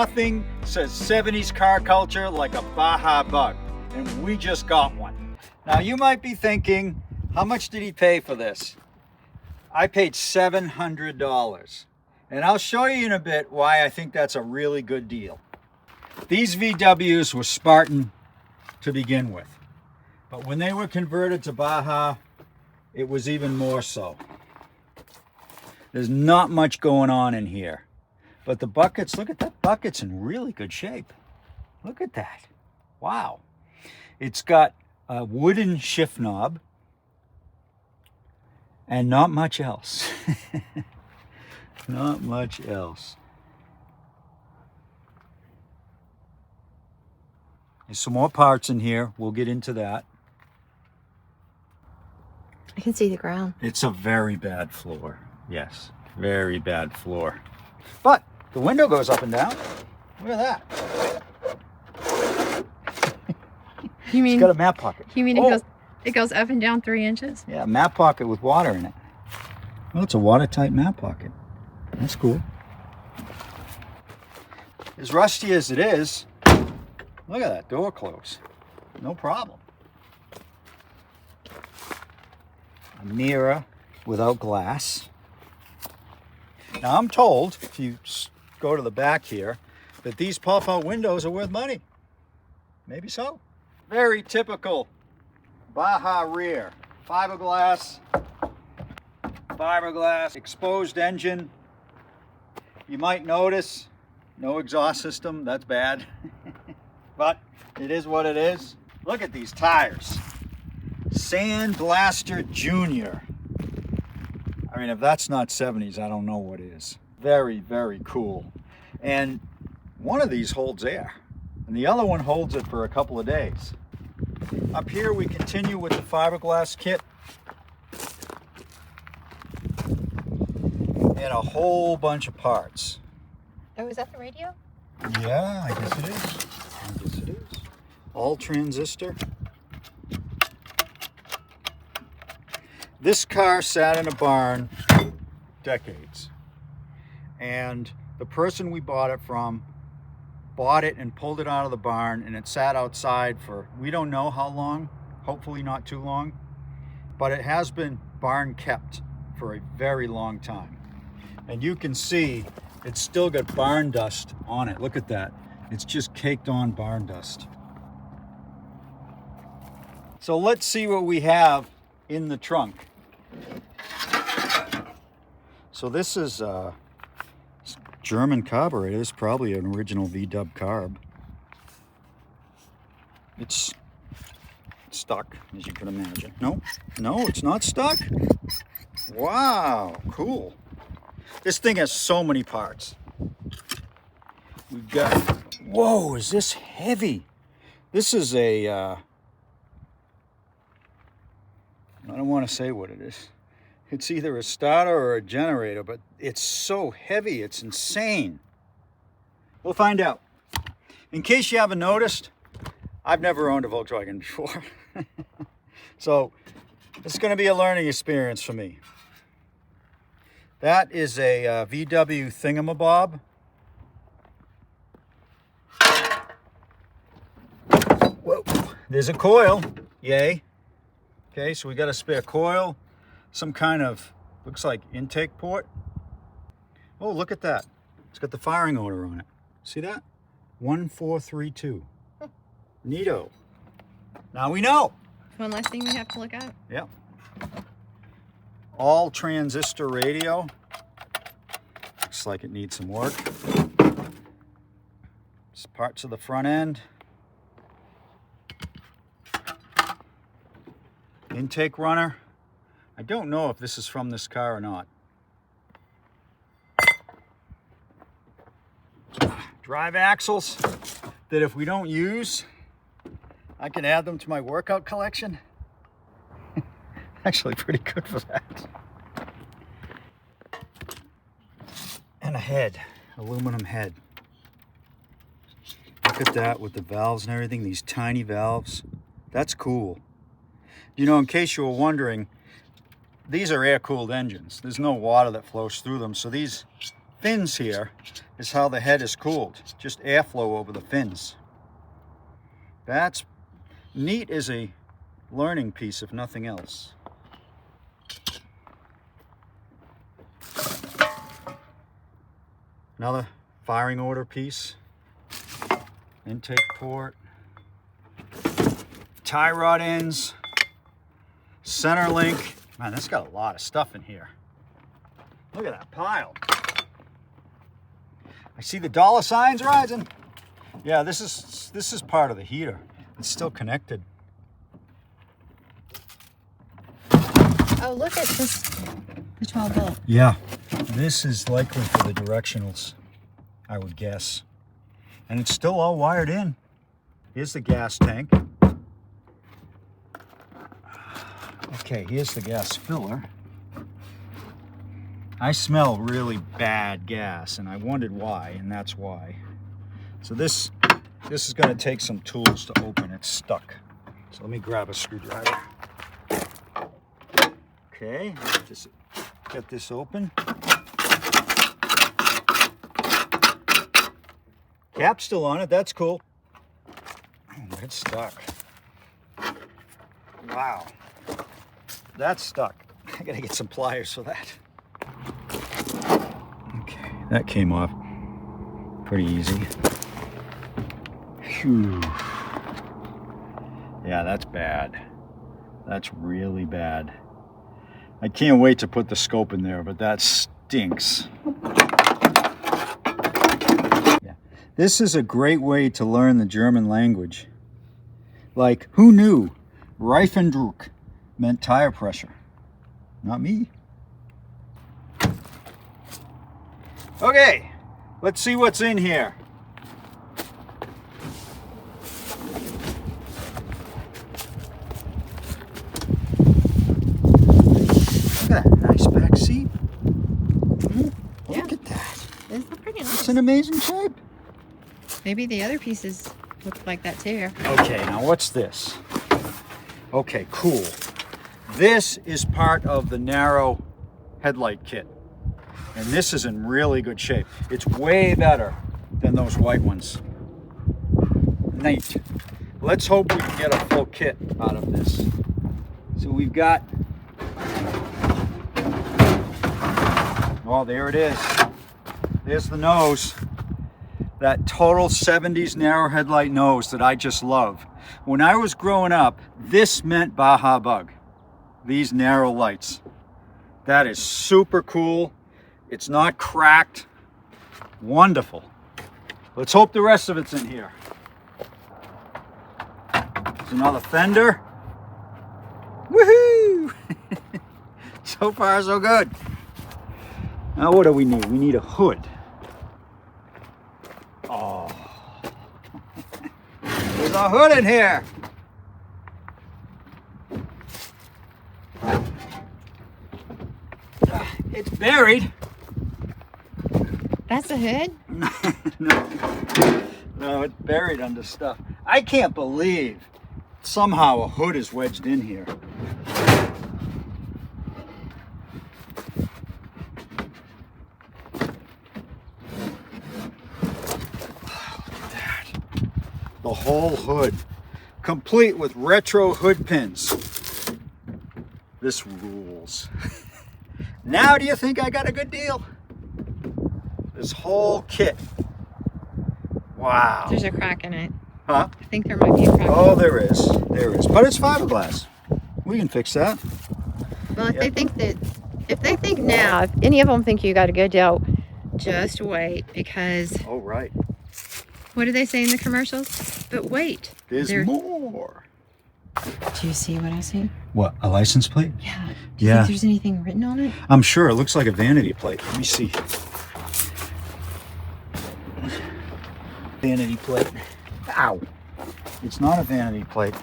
Nothing says 70s car culture like a Baja Bug, and we just got one. Now you might be thinking, how much did he pay for this? I paid $700, and I'll show you in a bit why I think that's a really good deal. These VWs were Spartan to begin with, but when they were converted to Baja, it was even more so. There's not much going on in here, but the buckets, look at that bucket's in really good shape. Look at that. Wow. It's got a wooden shift knob and not much else. Not much else. There's some more parts in here. We'll get into that. I can see the ground. It's a very bad floor. Yes, very bad floor. But the window goes up and down. Look at that. You mean It's got a map pocket. You mean it goes up and down 3 inches? Yeah, map pocket with water in it. Well, it's a watertight map pocket. That's cool. As rusty as it is, look at that door close. No problem. A mirror without glass. Now I'm told, if you go to the back here, that these pop-out windows are worth money. Maybe so. Very typical Baja rear. Fiberglass, exposed engine. You might notice no exhaust system. That's bad. But it is what it is. Look at these tires. Sandblaster Junior. I mean, if that's not 70s, I don't know what is. Very, very cool. And one of these holds air, and the other one holds it for a couple of days. Up here, we continue with the fiberglass kit. And a whole bunch of parts. Oh, is that the radio? Yeah, I guess it is. I guess it is. All transistor. This car sat in a barn decades. And the person we bought it from bought it and pulled it out of the barn, and it sat outside for we don't know how long, hopefully not too long. But it has been barn kept for a very long time. And you can see it's still got barn dust on it. Look at that. It's just caked on barn dust. So let's see what we have in the trunk. So this is a German carburetor. It's probably an original VW carb. It's stuck, as you can imagine. No, it's not stuck. Wow, cool. This thing has so many parts. We've got, whoa, is this heavy? This is a, I don't want to say what it is. It's either a starter or a generator, but it's so heavy, it's insane. We'll find out. In case you haven't noticed, I've never owned a Volkswagen before. So it's going to be a learning experience for me. That is a VW thingamabob. Whoa, there's a coil, yay. Okay, so we got a spare coil, some kind of, looks like intake port. Oh, look at that. It's got the firing order on it. See that? 1432. Neato. Now we know. One last thing we have to look at. Yep. All transistor radio. Looks like it needs some work. Just parts of the front end. Intake runner. I don't know if this is from this car or not. Drive axles that if we don't use, I can add them to my workout collection. Actually pretty good for that. And a head, aluminum head. Look at that with the valves and everything, these tiny valves. That's cool. You know, in case you were wondering, these are air-cooled engines. There's no water that flows through them, so these fins here is how the head is cooled. Just airflow over the fins. That's neat as a learning piece, if nothing else. Another firing order piece. Intake port. Tie rod ends. Center link. Man, that's got a lot of stuff in here. Look at that pile. I see the dollar signs rising. Yeah, this is part of the heater. It's still connected. Oh, look at this. The 12 volt. Yeah, this is likely for the directionals, I would guess. And it's still all wired in. Here's the gas tank. Okay, here's the gas filler. I smell really bad gas, and I wondered why, and that's why. So this is going to take some tools to open. It's stuck. So let me grab a screwdriver. Okay, just get this open. Cap's still on it. That's cool. Oh, it's stuck. Wow. That's stuck. I gotta get some pliers for that. Okay, that came off pretty easy. Phew. Yeah, that's bad. That's really bad. I can't wait to put the scope in there, but that stinks. Yeah. This is a great way to learn the German language. Like, who knew Reifendruck meant tire pressure? Not me. Okay, let's see what's in here. Look at that nice back seat. Yeah. Look at that. It's pretty nice. It's in amazing shape. Maybe the other pieces look like that too. Okay, now what's this? Okay, cool. This is part of the narrow headlight kit. And this is in really good shape. It's way better than those white ones. Neat. Let's hope we can get a full kit out of this. So we've got, oh, there it is. There's the nose. That total 70s narrow headlight nose that I just love. When I was growing up, this meant Baja Bug. These narrow lights. That is super cool. It's not cracked. Wonderful. Let's hope the rest of it's in here. There's another fender. Woohoo! So far, so good. Now what do we need? We need a hood. Oh. There's a hood in here. It's buried. That's a hood? No, it's buried under stuff. I can't believe somehow a hood is wedged in here. Look at that. The whole hood, complete with retro hood pins. This rules. Now do you think I got a good deal? This whole kit. Wow. There's a crack in it. Huh? I think there might be a crack. Oh, there is. There is. But it's fiberglass. We can fix that. Well, if they think now, if any of them think you got a good deal, just wait, because Oh, right. what do they say in the commercials? But wait. There's more. Do you see what I see? What, a license plate? Yeah. Do you Yeah. think there's anything written on it? I'm sure. It looks like a vanity plate. Let me see. Vanity plate. Ow. It's not a vanity plate.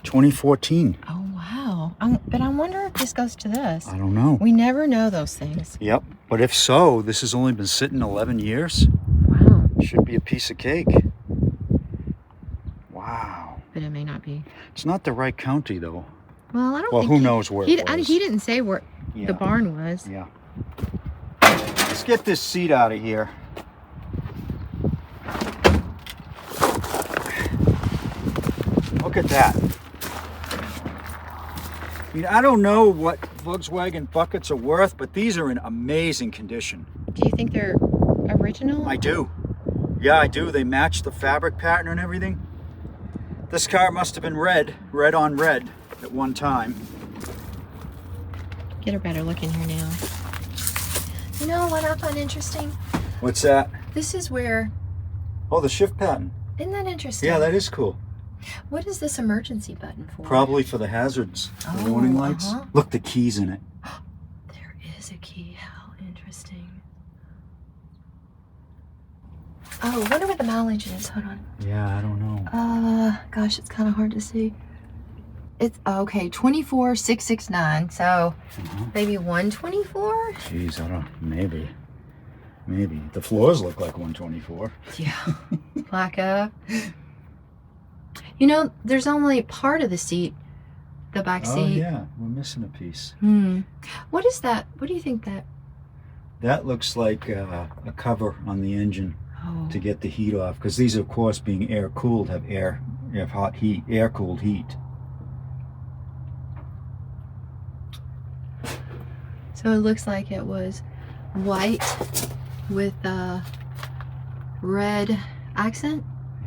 2014. Oh, wow. But I wonder if this goes to this. I don't know. We never know those things. Yep. But if so, this has only been sitting 11 years. Wow. Should be a piece of cake. Wow. But it may not be. It's not the right county, though. Well, I don't Well, think who knows where it was. He didn't say where Yeah. the barn was. Yeah. This get this seat out of here. Look at that. I mean, I don't know what Volkswagen buckets are worth, but these are in amazing condition. Do you think they're original? I do. Yeah, I do. They match the fabric pattern and everything. This car must have been red on red at one time. Get a better look in here now. You know what I find interesting? What's that? This is where... Oh, the shift pattern. Isn't that interesting? Yeah, that is cool. What is this emergency button for? Probably for the hazards, the Oh, warning lights. Look, the key's in it. There is a key. How interesting. Oh, I wonder what the mileage is. Hold on. Yeah, I don't know. Gosh, it's kind of hard to see. It's okay, 24,669. So maybe 124. Jeez, I don't. Maybe. The floors look like 124. Yeah, like you know, there's only part of the seat, the back seat. Oh yeah, we're missing a piece. What is that? What do you think that? That looks like a cover on the engine to get the heat off, because these, of course, being air cooled, have hot heat, air cooled heat. So it looks like it was white with a red accent.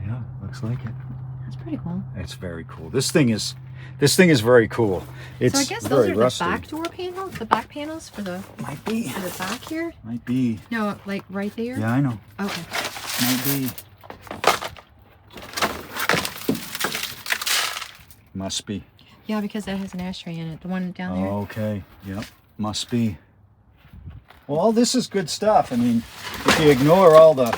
Yeah, looks like it. That's pretty cool. It's very cool. This thing is very cool. It's so I guess very those are rusty. the back door panels, the back panels for the Might be. for the back here. Might be. No, like right there. Yeah, I know. Okay. Might be. Must be. Yeah, because that has an ashtray in it. The one down there. Okay. Yep. Must be. Well, all this is good stuff. I mean, if you ignore all the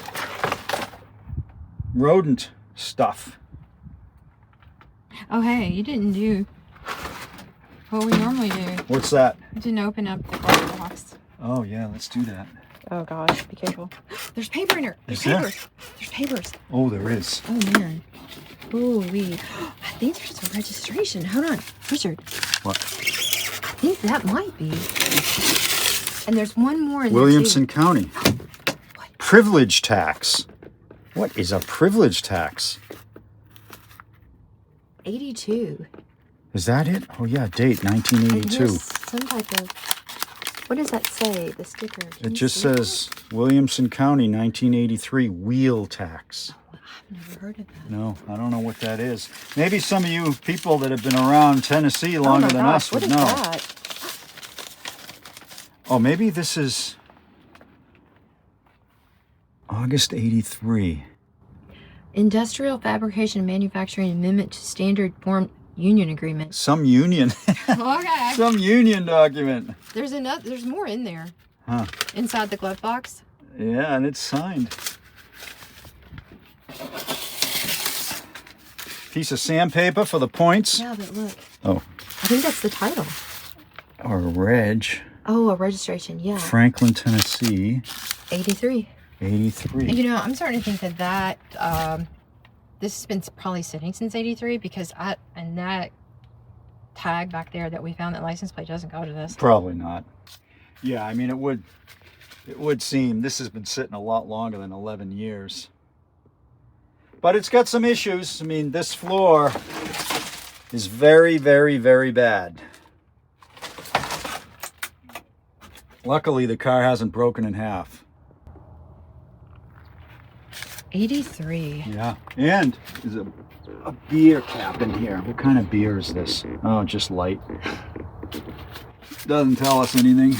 rodent stuff. Oh, hey, you didn't do what we normally do. What's that? You didn't open up the glove box. Oh yeah, let's do that. Oh gosh, be careful. There's paper in there. There's Is there? papers. There's papers. Oh, there is. Oh man. Ooh wee. I think there's some registration. Hold on, Richard. What? I think that might be. And there's one more in Williamson there County. What? Privilege tax. What is a privilege tax? too. 82. Is that it? Oh yeah, date And 1982. here's some type of. What does that say? The sticker. Can It you just see that? says Williamson County 1983 wheel tax. I've never heard of that. No, I don't know what that is. Maybe some of you people that have been around Tennessee longer oh my than gosh, us what would is know. that? Oh, maybe this is August 83. Industrial Fabrication and Manufacturing Amendment to Standard Form Union Agreement. Some union. Okay. Some union document. There's another. There's more in there. Huh. Inside the glove box. Yeah, and it's signed. Piece of sandpaper for the points. Yeah, but look. Oh. I think that's the title. Or reg. Oh, a registration. Yeah. Franklin, Tennessee. 83. 83. And you know, I'm starting to think that this has been probably sitting since 83 because and that tag back there that we found, that license plate doesn't go to this. Probably not. Yeah, I mean, it would seem this has been sitting a lot longer than 11 years. But it's got some issues. I mean, this floor is very, very, very bad. Luckily, the car hasn't broken in half. 83. Yeah, and there's a beer cap in here. What kind of beer is this? Oh, just light. Doesn't tell us anything.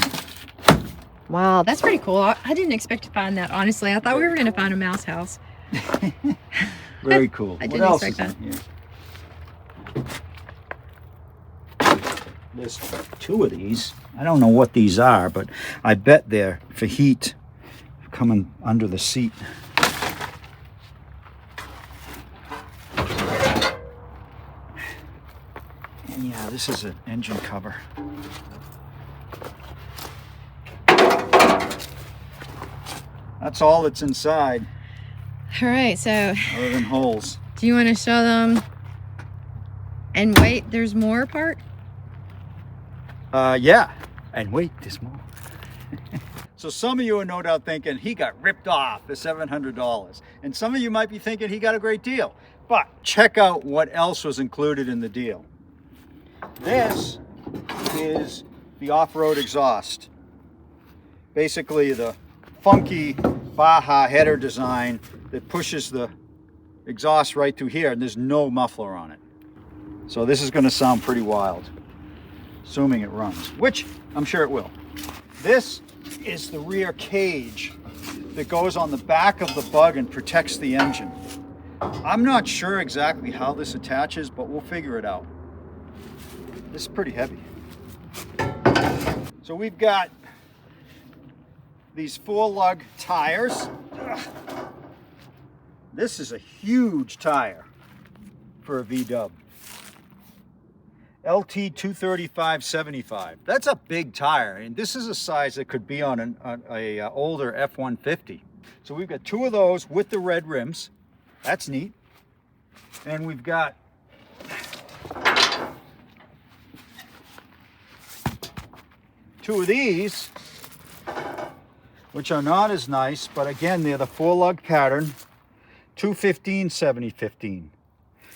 Wow, that's pretty cool. I didn't expect to find that, honestly. I thought we were going to find a mouse house. Very cool. I What didn't else expect is in here? There's two of these. I don't know what these are, but I bet they're for heat coming under the seat. And yeah, this is an engine cover. That's all that's inside, All right, so other than holes. do you want to show them? And wait, there's more part? Yeah. And wait, there's more. So some of you are no doubt thinking he got ripped off for $700. And some of you might be thinking he got a great deal. But check out what else was included in the deal. This is the off-road exhaust. Basically the funky Baja header design that pushes the exhaust right through here, and there's no muffler on it. So this is going to sound pretty wild, assuming it runs, which I'm sure it will. This is the rear cage that goes on the back of the Bug and protects the engine. I'm not sure exactly how this attaches, but we'll figure it out. This is pretty heavy. So we've got these 4-lug tires. This is a huge tire for a V-dub. LT 235/75. That's a big tire, and this is a size that could be on an older F-150. So we've got 2 of those with the red rims. That's neat. And we've got two of these, which are not as nice, but again, they're the 4-lug pattern, 215/70/15.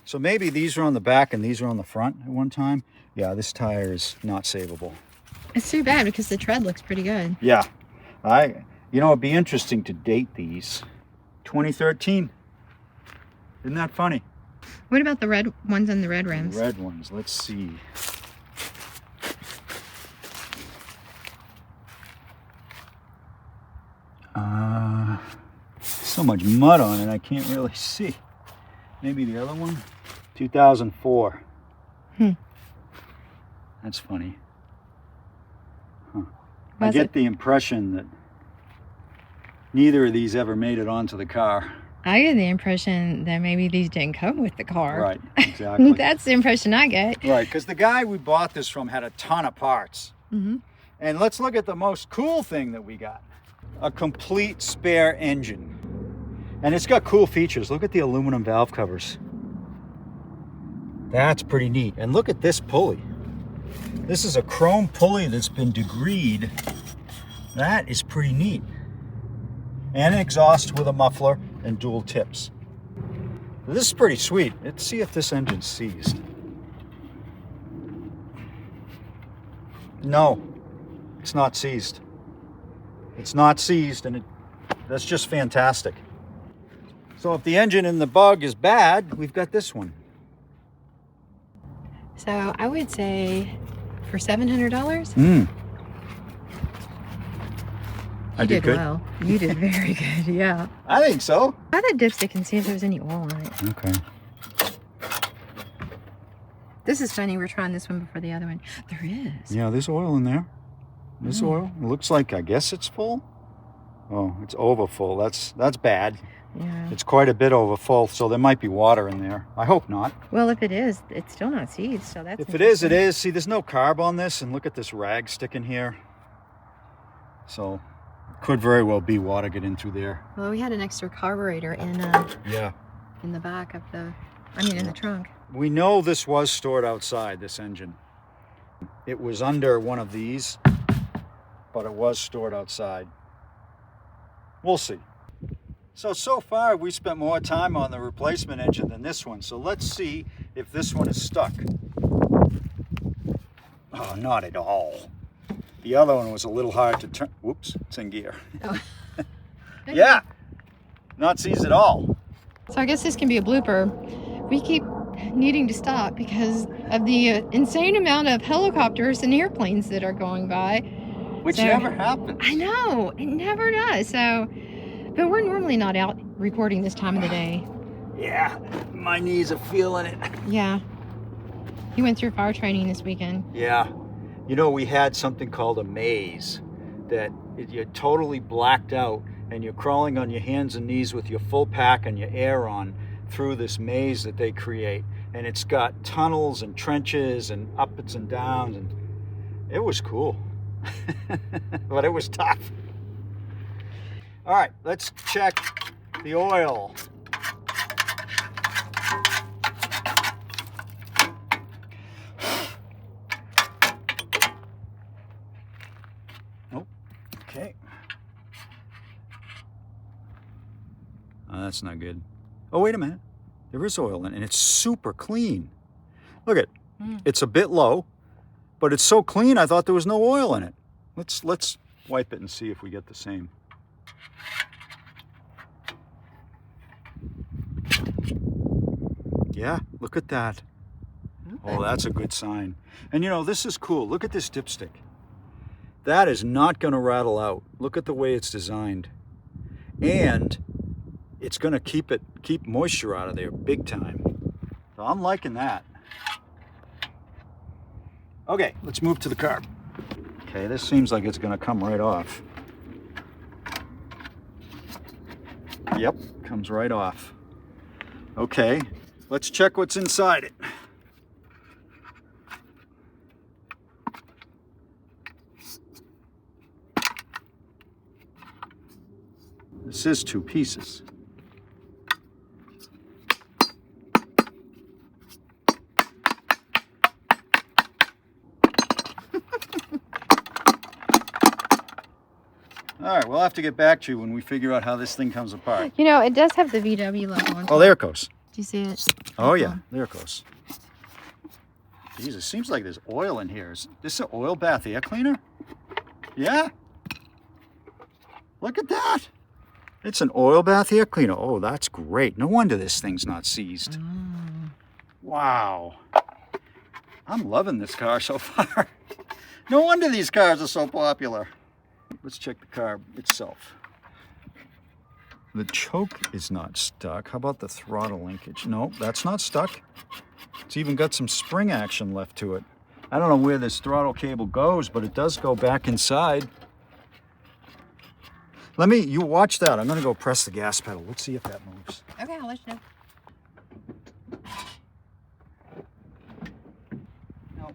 So maybe these are on the back and these are on the front at one time. Yeah, this tire is not savable. It's too bad because the tread looks pretty good. Yeah, you know, it'd be interesting to date these. 2013. Isn't that funny? What about the red ones and the red rims? Red ones, let's see. So much mud on it, I can't really see. Maybe the other one? 2004. That's funny. Huh. I get the impression that neither of these ever made it onto the car. I get the impression that maybe these didn't come with the car. Right, exactly. That's the impression I get. Right, because the guy we bought this from had a ton of parts. Mm-hmm. And let's look at the most cool thing that we got. A complete spare engine. And it's got cool features. Look at the aluminum valve covers. That's pretty neat. And look at this pulley. This is a chrome pulley that's been degreed. That is pretty neat. And an exhaust with a muffler and dual tips. This is pretty sweet. Let's see if this engine's seized. No, it's not seized. It's not seized, and that's just fantastic. So if the engine in the Bug is bad, we've got this one. So I would say for $700. I did good. Well. You did very good, yeah. I think so. Try that dipstick and see if there's any oil on it. Okay. This is funny. We're trying this one before the other one. There is. Yeah, there's oil in there. There's oil. It looks like, I guess it's full. Oh, it's over full. That's bad. Yeah. It's quite a bit over full, so there might be water in there. I hope not. Well, if it is, it's still not seized, so that's If it is, it is. See, there's no carb on this, and look at this rag sticking here. So, could very well be water getting through there. Well, we had an extra carburetor in the back of in the trunk. We know this was stored outside, this engine. It was under one of these, but it was stored outside. We'll see. So far we spent more time on the replacement engine than this one. So let's see if this one is stuck. Oh, not at all. The other one was a little hard to turn. Whoops, it's in gear. Oh. Yeah, not seized at all. So I guess this can be a blooper. We keep needing to stop because of the insane amount of helicopters and airplanes that are going by. Which never happens. I know, it never does. So, but we're normally not out recording this time of the day. Yeah, my knees are feeling it. Yeah. You went through fire training this weekend. Yeah. You know, we had something called a maze that you're totally blacked out and you're crawling on your hands and knees with your full pack and your air on through this maze that they create. And it's got tunnels and trenches and ups and downs, and it was cool. But it was tough. All right, let's check the oil. Oh, okay. that's not good. Oh, wait a minute. There is oil in it, and it's super clean. Look at it. It's a bit low, but it's so clean I thought there was no oil in it. Let's wipe it and see if we get the same. Yeah, look at that. Oh, that's a good sign. And you know, this is cool. Look at this dipstick. That is not going to rattle out. Look at the way it's designed. And it's going to keep moisture out of there big time. So I'm liking that. Okay, let's move to the carb. Okay, this seems like it's going to come right off. Yep, comes right off. Okay, let's check what's inside it. This is 2 pieces. All right, we'll have to get back to you when we figure out how this thing comes apart. You know, it does have the VW logo on top. Oh, there it goes. Do you see it? Oh, yeah, there it goes. Jesus, seems like there's oil in here. Is this an oil bath air cleaner? Yeah? Look at that. It's an oil bath air cleaner. Oh, that's great. No wonder this thing's not seized. Wow. I'm loving this car so far. No wonder these cars are so popular. Let's check the carb itself. The choke is not stuck. How about the throttle linkage? No, that's not stuck. It's even got some spring action left to it. I don't know where this throttle cable goes, but it does go back inside. You watch that. I'm gonna go press the gas pedal. Let's see if that moves. Okay, I'll let you know. No.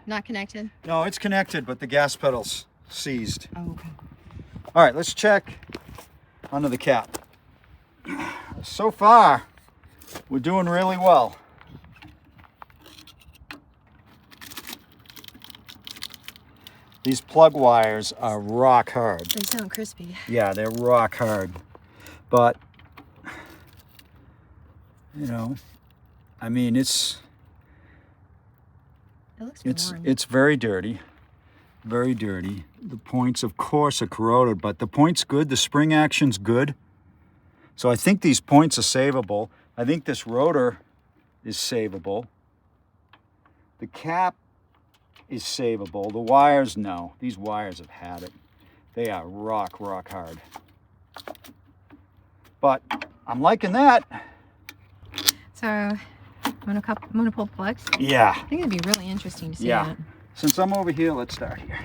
Not connected? No, it's connected, but the gas pedal's seized. Oh, okay. All right, let's check under the cap. So far, we're doing really well. These plug wires are rock hard. They sound crispy. Yeah, they're rock hard. But, you know, I mean, It looks worn. it's very dirty. Very dirty. The points, of course, are corroded, but the point's good. The spring action's good. So I think these points are savable. I think this rotor is savable. The cap is savable. The wires, no. These wires have had it. They are rock hard. But I'm liking that. So, I'm gonna pull the plugs. Yeah. I think it'd be really interesting to see Yeah. that. Since I'm over here, let's start here.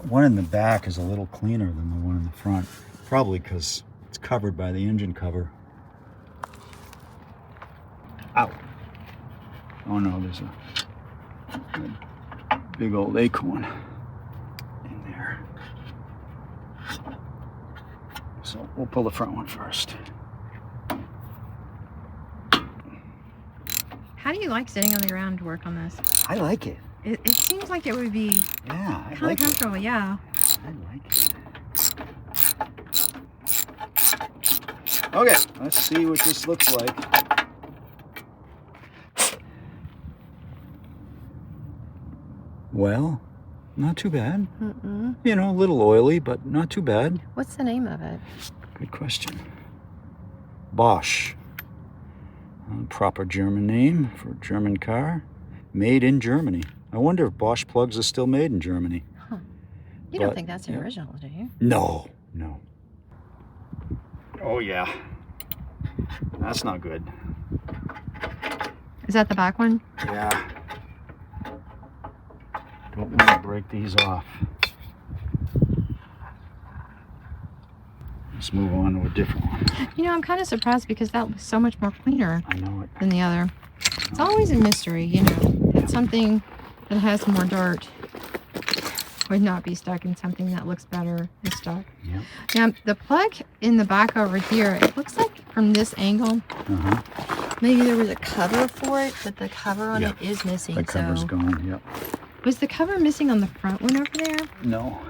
One in the back is a little cleaner than the one in the front. Probably because it's covered by the engine cover. Ow. Oh no, there's a big old acorn in there. So we'll pull the front one first. How do you like sitting on the ground to work on this? I like it. It seems like it would be Yeah, I kind of like it. comfortable, yeah. I like it. Okay, let's see what this looks like. Well, not too bad. You know, a little oily, but not too bad. What's the name of it? Good question. Bosch. Proper German name for a German car. Made in Germany. I wonder if Bosch plugs are still made in Germany. Huh. You don't think that's the original, do you? No. Oh yeah. That's not good. Is that the back one? Yeah. Don't want to break these off. Let's move on to a different one. You know, I'm kind of surprised because that was so much more cleaner I know it. than the other. It's always a mystery, you know. That something that has more dirt would not be stuck in something that looks better is stuck. Yep. Now, the plug in the back over here, it looks like from this angle, maybe there was a cover for it, but the cover on it is missing. The cover's so gone, yep. Was the cover missing on the front one over there? No.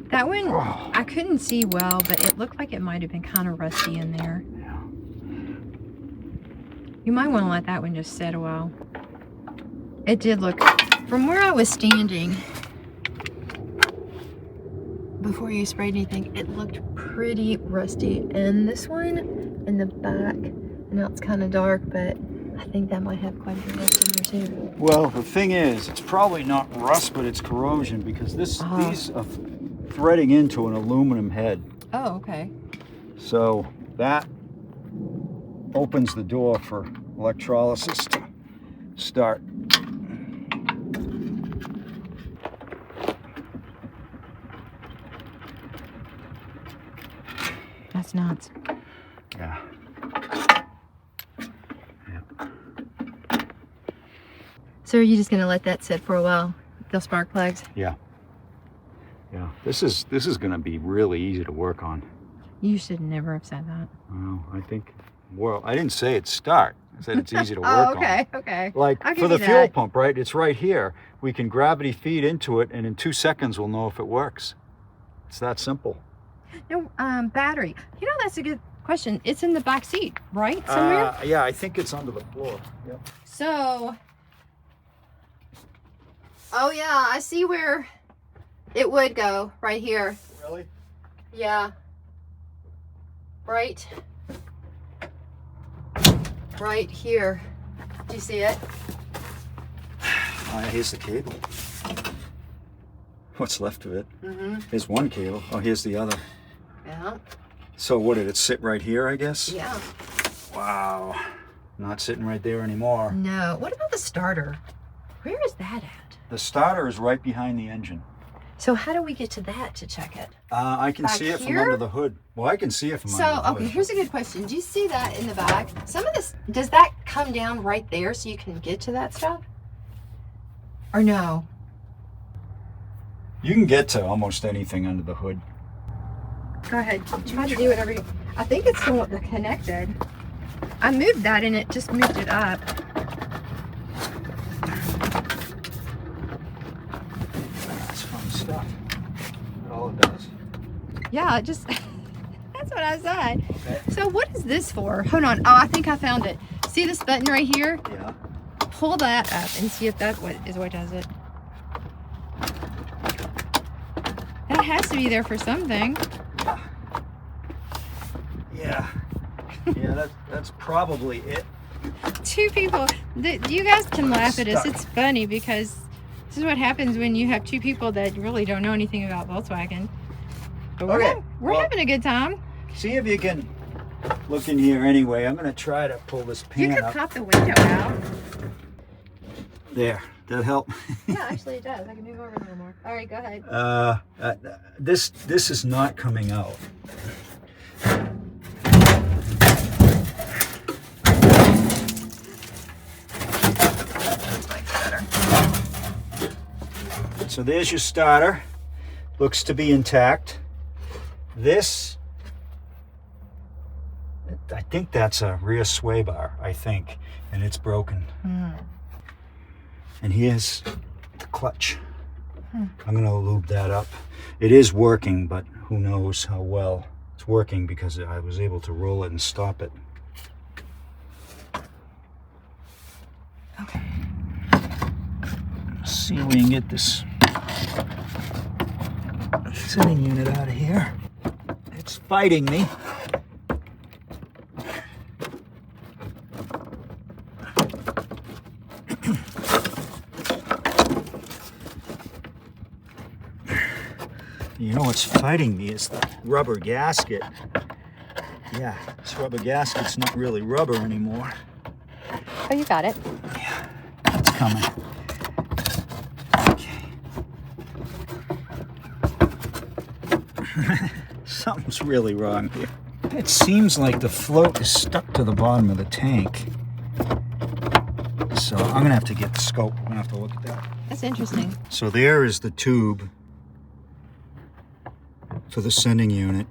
That one, I couldn't see well, but it looked like it might have been kind of rusty in there. Yeah. You might want to let that one just sit a while. It did look, from where I was standing, before you sprayed anything, it looked pretty rusty. And this one in the back, now it's kind of dark, but I think that might have quite a bit of rust in there too. Well, the thing is, it's probably not rust, but it's corrosion because these are threading into an aluminum head. Oh, okay. So that opens the door for electrolysis to start. That's nuts. Yeah. So are you just gonna let that sit for a while? They'll spark plugs? Yeah. Yeah. This is going to be really easy to work on. You should never have said that. Well, I think, well, I didn't say it's start. I said it's easy to work Oh, okay, on. okay. Like I'll for give the you fuel that. pump, right? It's right here. We can gravity feed into it, and in 2 seconds we'll know if it works. It's that simple. No, battery. You know, that's a good question. It's in the back seat, right? Somewhere? Yeah, I think it's under the floor. Yep. So, oh yeah, I see where it would go, right here. Really? Yeah. Right here. Do you see it? Here's the cable. What's left of it? Mm-hmm. Here's one cable. Oh, here's the other. Yeah. So what, did it sit right here, I guess? Yeah. Wow. Not sitting right there anymore. No. What about the starter? Where is that at? The starter is right behind the engine. So how do we get to that to check it? I can Back see it from here? under the hood. Well, I can see it from under the So, hood. okay, here's a good question. Do you see that in the back? Some of this, does that come down right there so you can get to that stuff? Or no? You can get to almost anything under the hood. Go ahead. Try to do whatever you... I think it's the connected. I moved that and it just moved it up. That's fun stuff. All it does. Yeah, it just... That's what I said. Okay. So what is this for? Hold on. Oh, I think I found it. See this button right here? Yeah. Pull that up and see if that is what does it. That has to be there for something. Yeah. Yeah, that's probably it. Two people. You guys can laugh at us. It's funny because this is what happens when you have two people that really don't know anything about Volkswagen. But we're having a good time. See if you can look in here anyway. I'm going to try to pull this You pan could up. pop the window out. There. That help? Yeah, actually it does. I can move over a little more. All right, go ahead. This is not coming out. So there's your starter. Looks to be intact. This, I think that's a rear sway bar, I think, and it's broken. And here's the clutch. I'm gonna lube that up. It is working, but who knows how well it's working because I was able to roll it and stop it. Okay. Let's see if we can get this sitting unit out of here. It's fighting me. You know what's fighting me is the rubber gasket. Yeah, this rubber gasket's not really rubber anymore. Oh, you got it. Yeah, it's coming. Okay. Something's really wrong here. It seems like the float is stuck to the bottom of the tank. So I'm gonna have to get the scope. I'm gonna have to look at that. That's interesting. So there is the tube for the sending unit.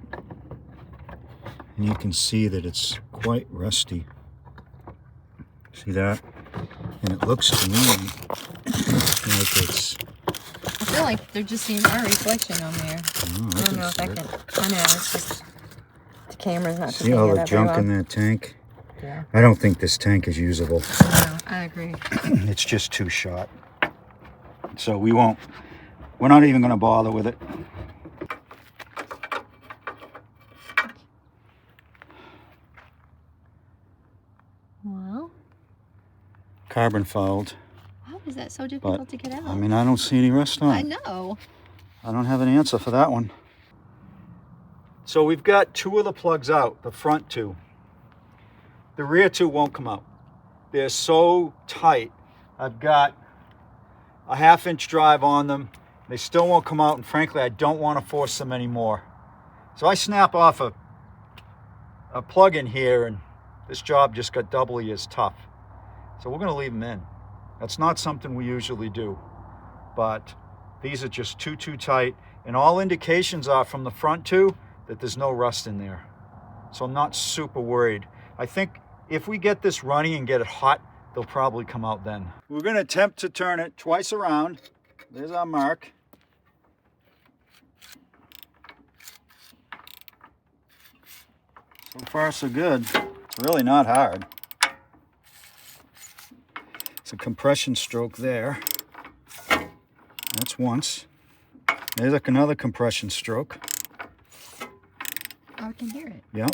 And you can see that it's quite rusty. See that? And it looks to me like it's... I feel like they're just seeing our reflection on there. I don't know if I can... I know, it's just... The camera's not... See all the junk in that tank? Yeah. I don't think this tank is usable. No, I agree. It's just too shot. So we're not even going to bother with it. Well, Carbon fouled. how is that so difficult to get out? I mean, I don't see any rust on it. I know. I don't have an answer for that one. So we've got two of the plugs out, the front two. The rear two won't come out. They're so tight. I've got a 1/2 inch drive on them. They still won't come out, and frankly, I don't want to force them anymore. So I snap off a plug in here, and this job just got doubly as tough. So we're going to leave them in. That's not something we usually do, but these are just too tight, and all indications are from the front two that there's no rust in there. So I'm not super worried. I think if we get this running and get it hot, they'll probably come out then. We're going to attempt to turn it twice around. There's our mark. So far so good. It's really not hard. It's a compression stroke there. That's once. There's like another compression stroke. Oh, I can hear it. Yep.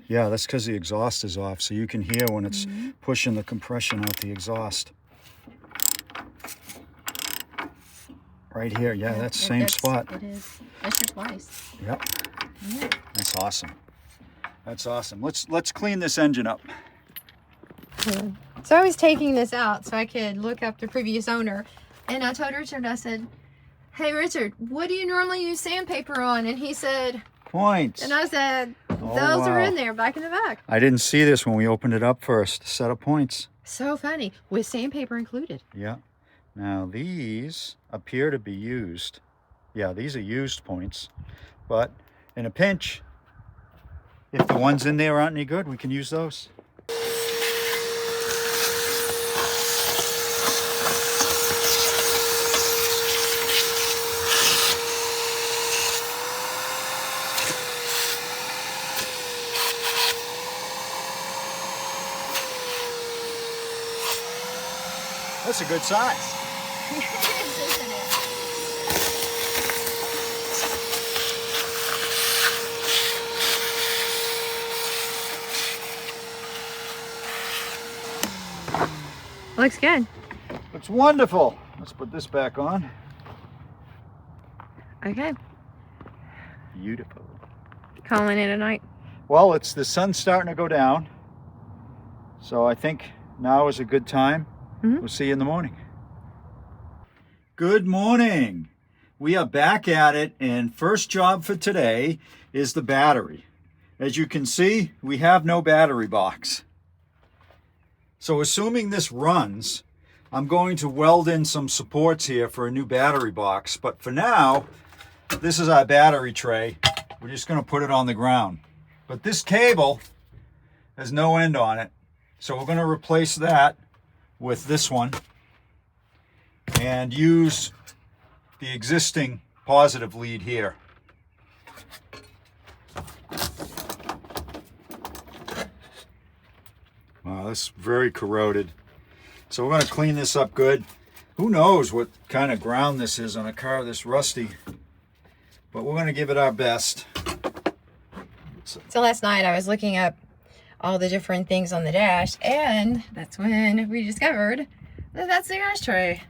Yeah, that's because the exhaust is off, so you can hear when it's pushing the compression out the exhaust. Right here, yeah, that's the same spot. It is. That's your twice. Yep. Yeah. That's awesome. That's awesome. Let's clean this engine up. Yeah. So I was taking this out so I could look up the previous owner, and I told Richard, I said, "Hey Richard, what do you normally use sandpaper on?" And he said, Points. and I said, "Those Oh, are wow. in there, back in the back." I didn't see this when we opened it up first. Set of points. So funny, with sandpaper included. Yeah. Now these appear to be used. Yeah, these are used points. But in a pinch, if the ones in there aren't any good, we can use those. That's a good size. It is, isn't it? Looks good. Looks wonderful. Let's put this back on. Okay. Beautiful. Calling it a night. Well, the sun's starting to go down. So I think now is a good time. We'll see you in the morning. Good morning. We are back at it, and first job for today is the battery. As you can see, we have no battery box. So assuming this runs, I'm going to weld in some supports here for a new battery box. But for now, this is our battery tray. We're just going to put it on the ground. But this cable has no end on it. So we're going to replace that with this one and use the existing positive lead here. Wow, that's very corroded. So we're going to clean this up good. Who knows what kind of ground this is on a car this rusty, but we're going to give it our best. So last night I was looking up all the different things on the dash, and that's when we discovered that that's the ashtray.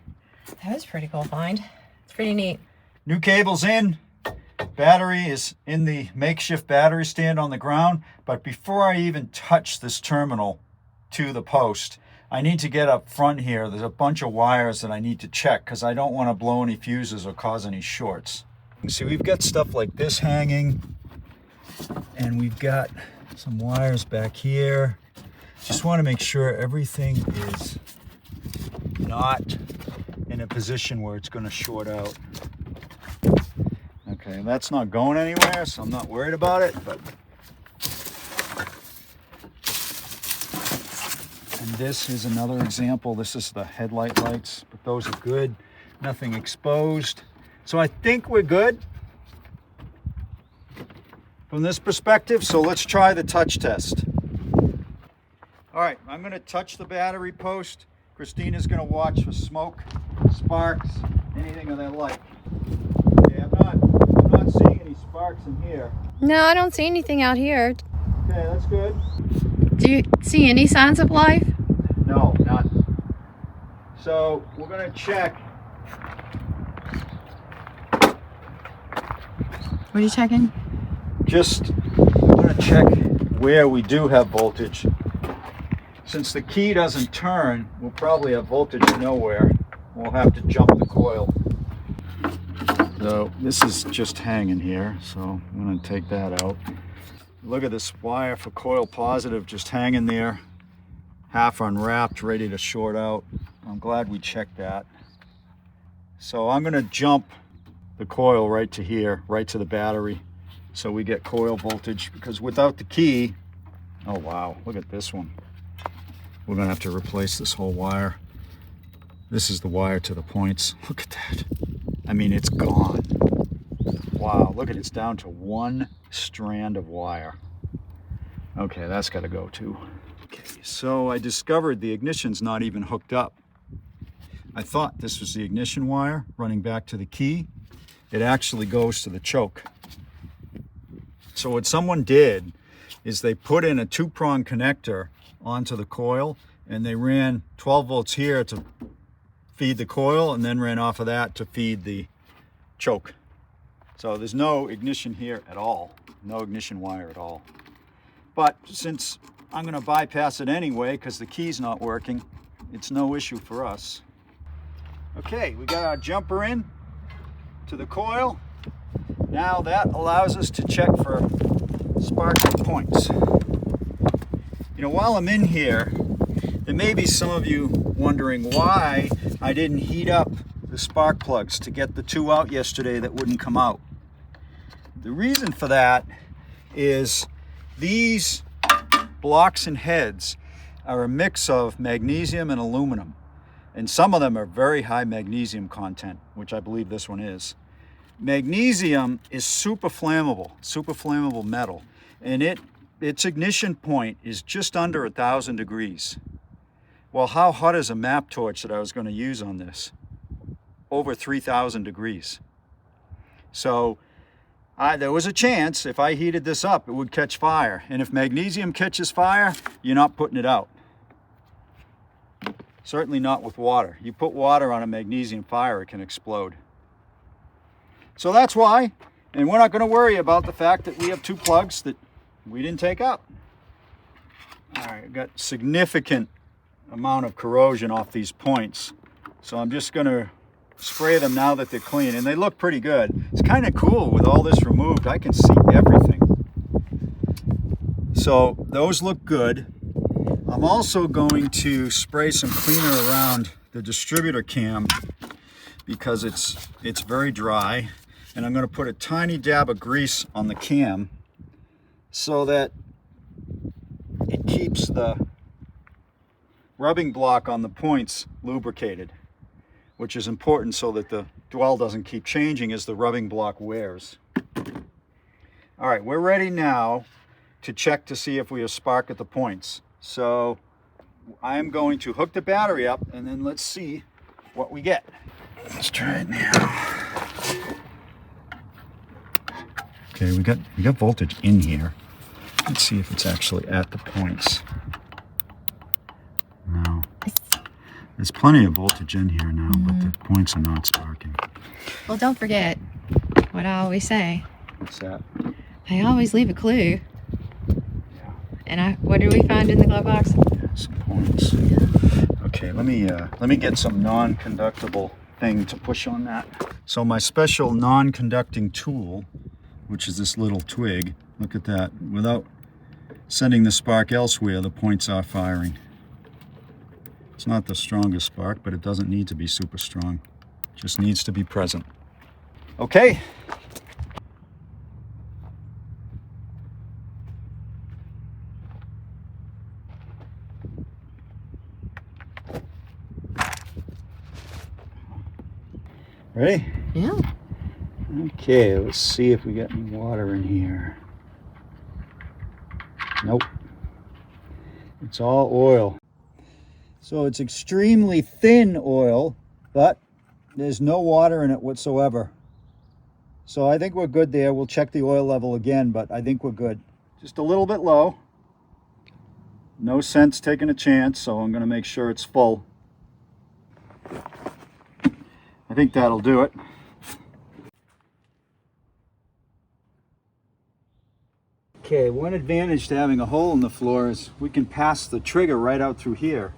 That was a pretty cool find. It's pretty neat. New cable's in. Battery is in the makeshift battery stand on the ground, but before I even touch this terminal to the post, I need to get up front here. There's a bunch of wires that I need to check because I don't want to blow any fuses or cause any shorts. You see, we've got stuff like this hanging, and we've got some wires back here. Just want to make sure everything is not in a position where it's going to short out. Okay, that's not going anywhere, so I'm not worried about it, but this is another example. This is the headlight lights, but those are good. Nothing exposed. So I think we're good from this perspective. So let's try the touch test. All right, I'm going to touch the battery post. Christina's going to watch for smoke, sparks, anything of that like. Okay, I'm not seeing any sparks in here. No, I don't see anything out here. Okay, that's good. Do you see any signs of life? No, none. So we're going to check. What are you checking? I'm going to check where we do have voltage. Since the key doesn't turn, we'll probably have voltage nowhere. We'll have to jump the coil. So this is just hanging here, so I'm going to take that out. Look at this wire for coil positive just hanging there, half unwrapped, ready to short out. I'm glad we checked that. So I'm going to jump the coil right to here, right to the battery, so we get coil voltage, because without the key, oh wow, look at this one. We're going to have to replace this whole wire. This is the wire to the points. Look at that. I mean, it's gone. Wow, look at it. It's down to one strand of wire. Okay, that's got to go too. Okay, so I discovered the ignition's not even hooked up. I thought this was the ignition wire running back to the key. It actually goes to the choke. So what someone did is they put in a 2-prong connector onto the coil, and they ran 12 volts here to feed the coil, and then ran off of that to feed the choke. So there's no ignition here at all, no ignition wire at all. But since I'm going to bypass it anyway because the key's not working, it's no issue for us. Okay, we got our jumper in to the coil. Now that allows us to check for sparking points. You know, while I'm in here, there may be some of you wondering why I didn't heat up the spark plugs to get the 2 out yesterday that wouldn't come out. The reason for that is these blocks and heads are a mix of magnesium and aluminum, and some of them are very high magnesium content, which I believe this one is. Magnesium is super flammable metal, and its ignition point is just under 1,000 degrees. Well, how hot is a map torch that I was going to use on this? Over 3,000 degrees. So there was a chance if I heated this up, it would catch fire. And if magnesium catches fire, you're not putting it out. Certainly not with water. You put water on a magnesium fire, it can explode. So that's why, and we're not going to worry about the fact that we have 2 plugs that we didn't take out. All right, I've got significant amount of corrosion off these points. So I'm just going to spray them now that they're clean, and they look pretty good. It's kind of cool with all this removed. I can see everything. So those look good. I'm also going to spray some cleaner around the distributor cam because it's very dry, and I'm going to put a tiny dab of grease on the cam so that it keeps the rubbing block on the points lubricated, which is important so that the dwell doesn't keep changing as the rubbing block wears. All right, we're ready now to check to see if we have spark at the points. So I'm going to hook the battery up, and then let's see what we get. Let's try it now. Okay, we got voltage in here. Let's see if it's actually at the points. No. There's plenty of voltage in here now, but the points are not sparking. Well, don't forget what I always say. What's that? I always leave a clue. Yeah. And what did we find in the glove box? Yeah, some points. Okay, let me get some non-conductible thing to push on that. So my special non-conducting tool, which is this little twig, look at that. Without sending the spark elsewhere, the points are firing. It's not the strongest spark, but it doesn't need to be super strong. It just needs to be present. Okay. Ready? Yeah. Okay, let's see if we got any water in here. Nope. It's all oil. So it's extremely thin oil, but there's no water in it whatsoever. So I think we're good there. We'll check the oil level again, but I think we're good. Just a little bit low. No sense taking a chance, so I'm going to make sure it's full. I think that'll do it. Okay, one advantage to having a hole in the floor is we can pass the trigger right out through here.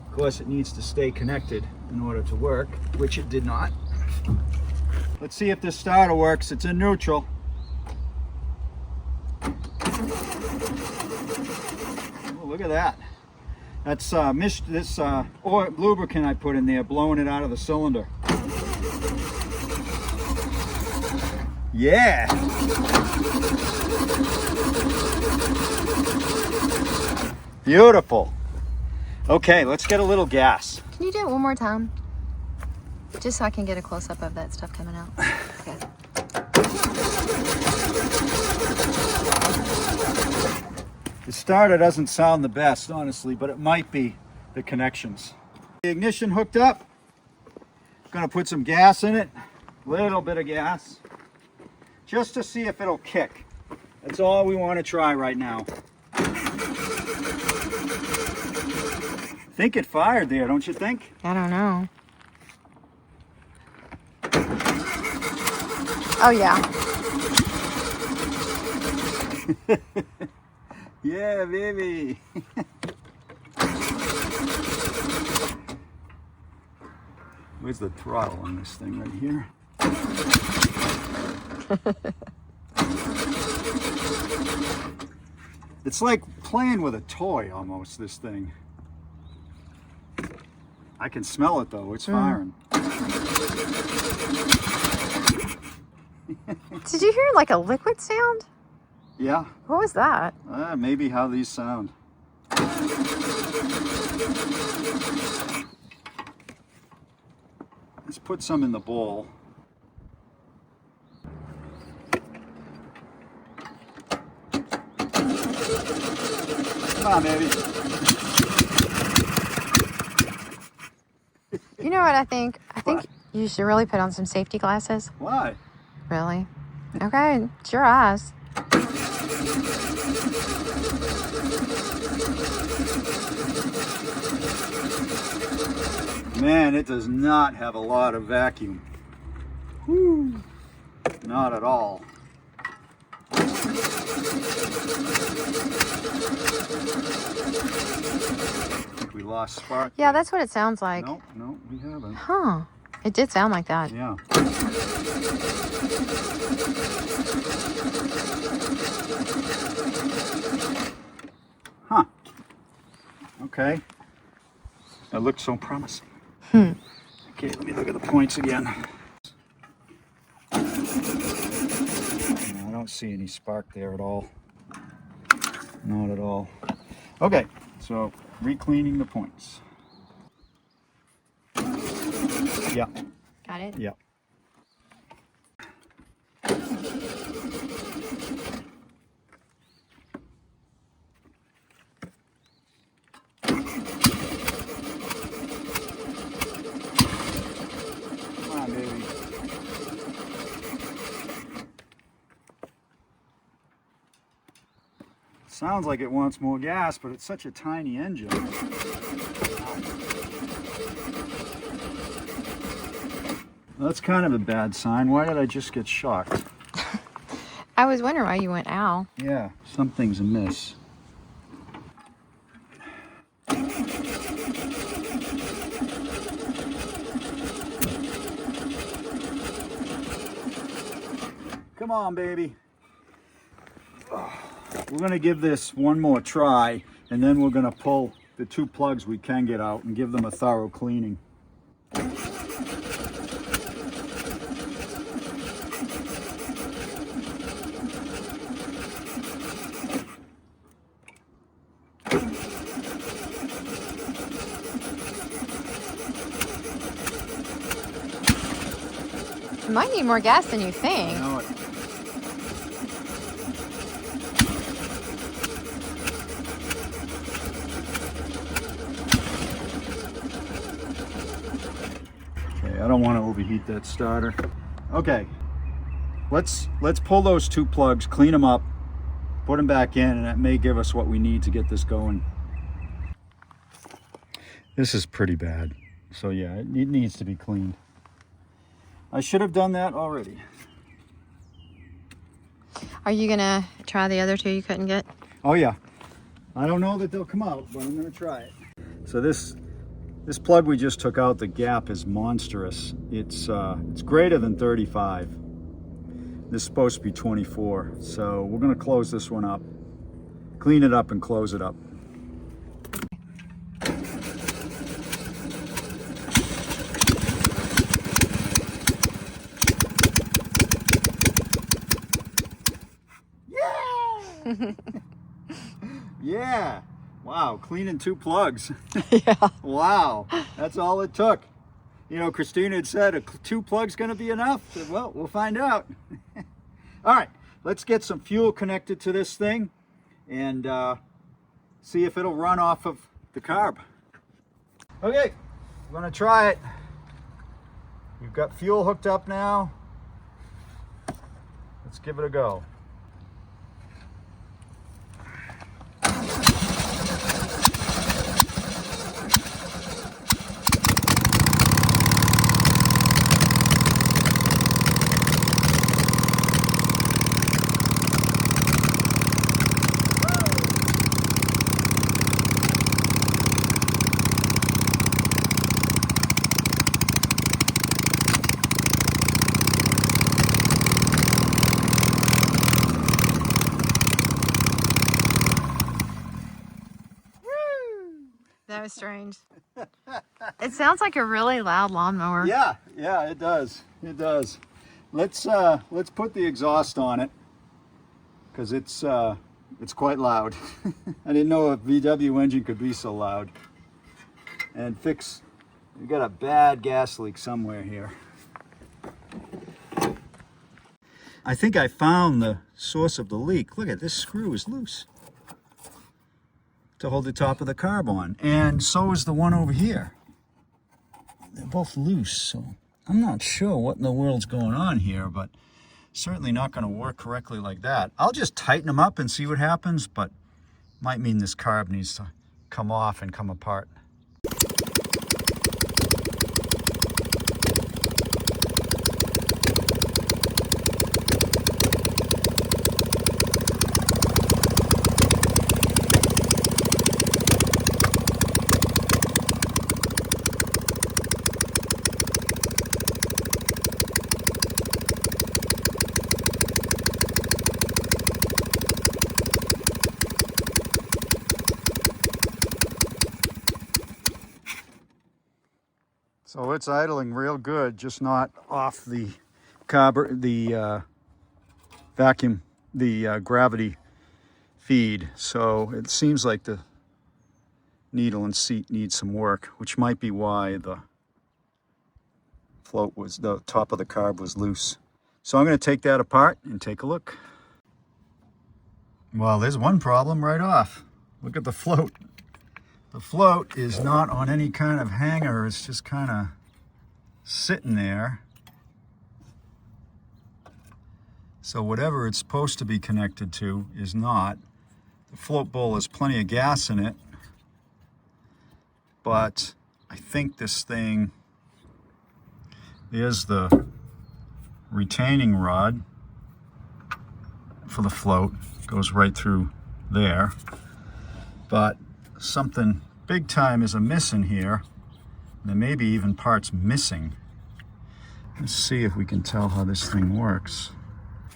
Of course, it needs to stay connected in order to work, which it did not. Let's see if this starter works. It's in neutral. Oh, look at that. That's this oil lubricant I put in there, blowing it out of the cylinder. Yeah. Beautiful. Okay, let's get a little gas. Can you do it one more time? Just so I can get a close-up of that stuff coming out. Okay. The starter doesn't sound the best, honestly, but it might be the connections. The ignition hooked up. Gonna put some gas in it. Little bit of gas. Just to see if it'll kick. That's all we want to try right now. I think it fired there, don't you think? I don't know. Oh, yeah. Yeah, baby. Where's the throttle on this thing right here? It's like playing with a toy almost, this thing. I can smell it though, it's firing. Did you hear like a liquid sound? Yeah. What was that? Maybe how these sound. Let's put some in the bowl. Come on, baby. You know what I think? I think you should really put on some safety glasses. Why? Really? Okay, it's your eyes. Man, it does not have a lot of vacuum. Whew. Not at all. I think we lost spark. Yeah, that's what it sounds like. No, we haven't. Huh. It did sound like that. Yeah. Huh. Okay. That looks so promising. Okay, let me look at the points again. I don't see any spark there at all. Not at all. Okay, so re-cleaning the points. Yeah. Got it? Yeah. Come on, baby. Sounds like it wants more gas, but it's such a tiny engine. That's kind of a bad sign. Why did I just get shocked? I was wondering why you went ow. Yeah, something's amiss. Come on, baby. We're going to give this one more try, and then we're going to pull the two plugs we can get out and give them a thorough cleaning. might need more gas than you think. I know it. Okay, I don't want to overheat that starter. Okay, let's pull those two plugs, clean them up, put them back in, and that may give us what we need to get this going. This is pretty bad. So yeah, it needs to be cleaned. I should have done that already. Are you gonna try the other two you couldn't get? Oh yeah. I don't know that they'll come out, but I'm gonna try it. So this plug we just took out, the gap is monstrous. It's greater than 35. This is supposed to be 24. So we're gonna close this one up, clean it up and close it up. Yeah. Wow, cleaning two plugs. Yeah. Wow, that's all it took. You know, Christina had said, two plugs gonna be enough? Well, we'll find out. All right, let's get some fuel connected to this thing and see if it'll run off of the carb. Okay, we're gonna try it. We've got fuel hooked up now. Let's give it a go. That was strange. It sounds like a really loud lawnmower. Yeah, it does. It does. Let's put the exhaust on it because it's quite loud. I didn't know a VW engine could be so loud. And we got a bad gas leak somewhere here. I think I found the source of the leak. Look at this, screw is loose to hold the top of the carb on, and so is the one over here. They're both loose, so I'm not sure what in the world's going on here, but certainly not going to work correctly like that. I'll just tighten them up and see what happens, but might mean this carb needs to come off and come apart. So it's idling real good, just not off the vacuum, the gravity feed. So it seems like the needle and seat need some work, which might be why the top of the carb was loose. So I'm going to take that apart and take a look. Well, there's one problem right off. Look at the float. The float is not on any kind of hanger. It's just kind of sitting there. So whatever it's supposed to be connected to is not. The float bowl has plenty of gas in it, but I think this thing is the retaining rod for the float. Goes right through there, but something big time is amiss in here. There may be even parts missing. Let's see if we can tell how this thing works.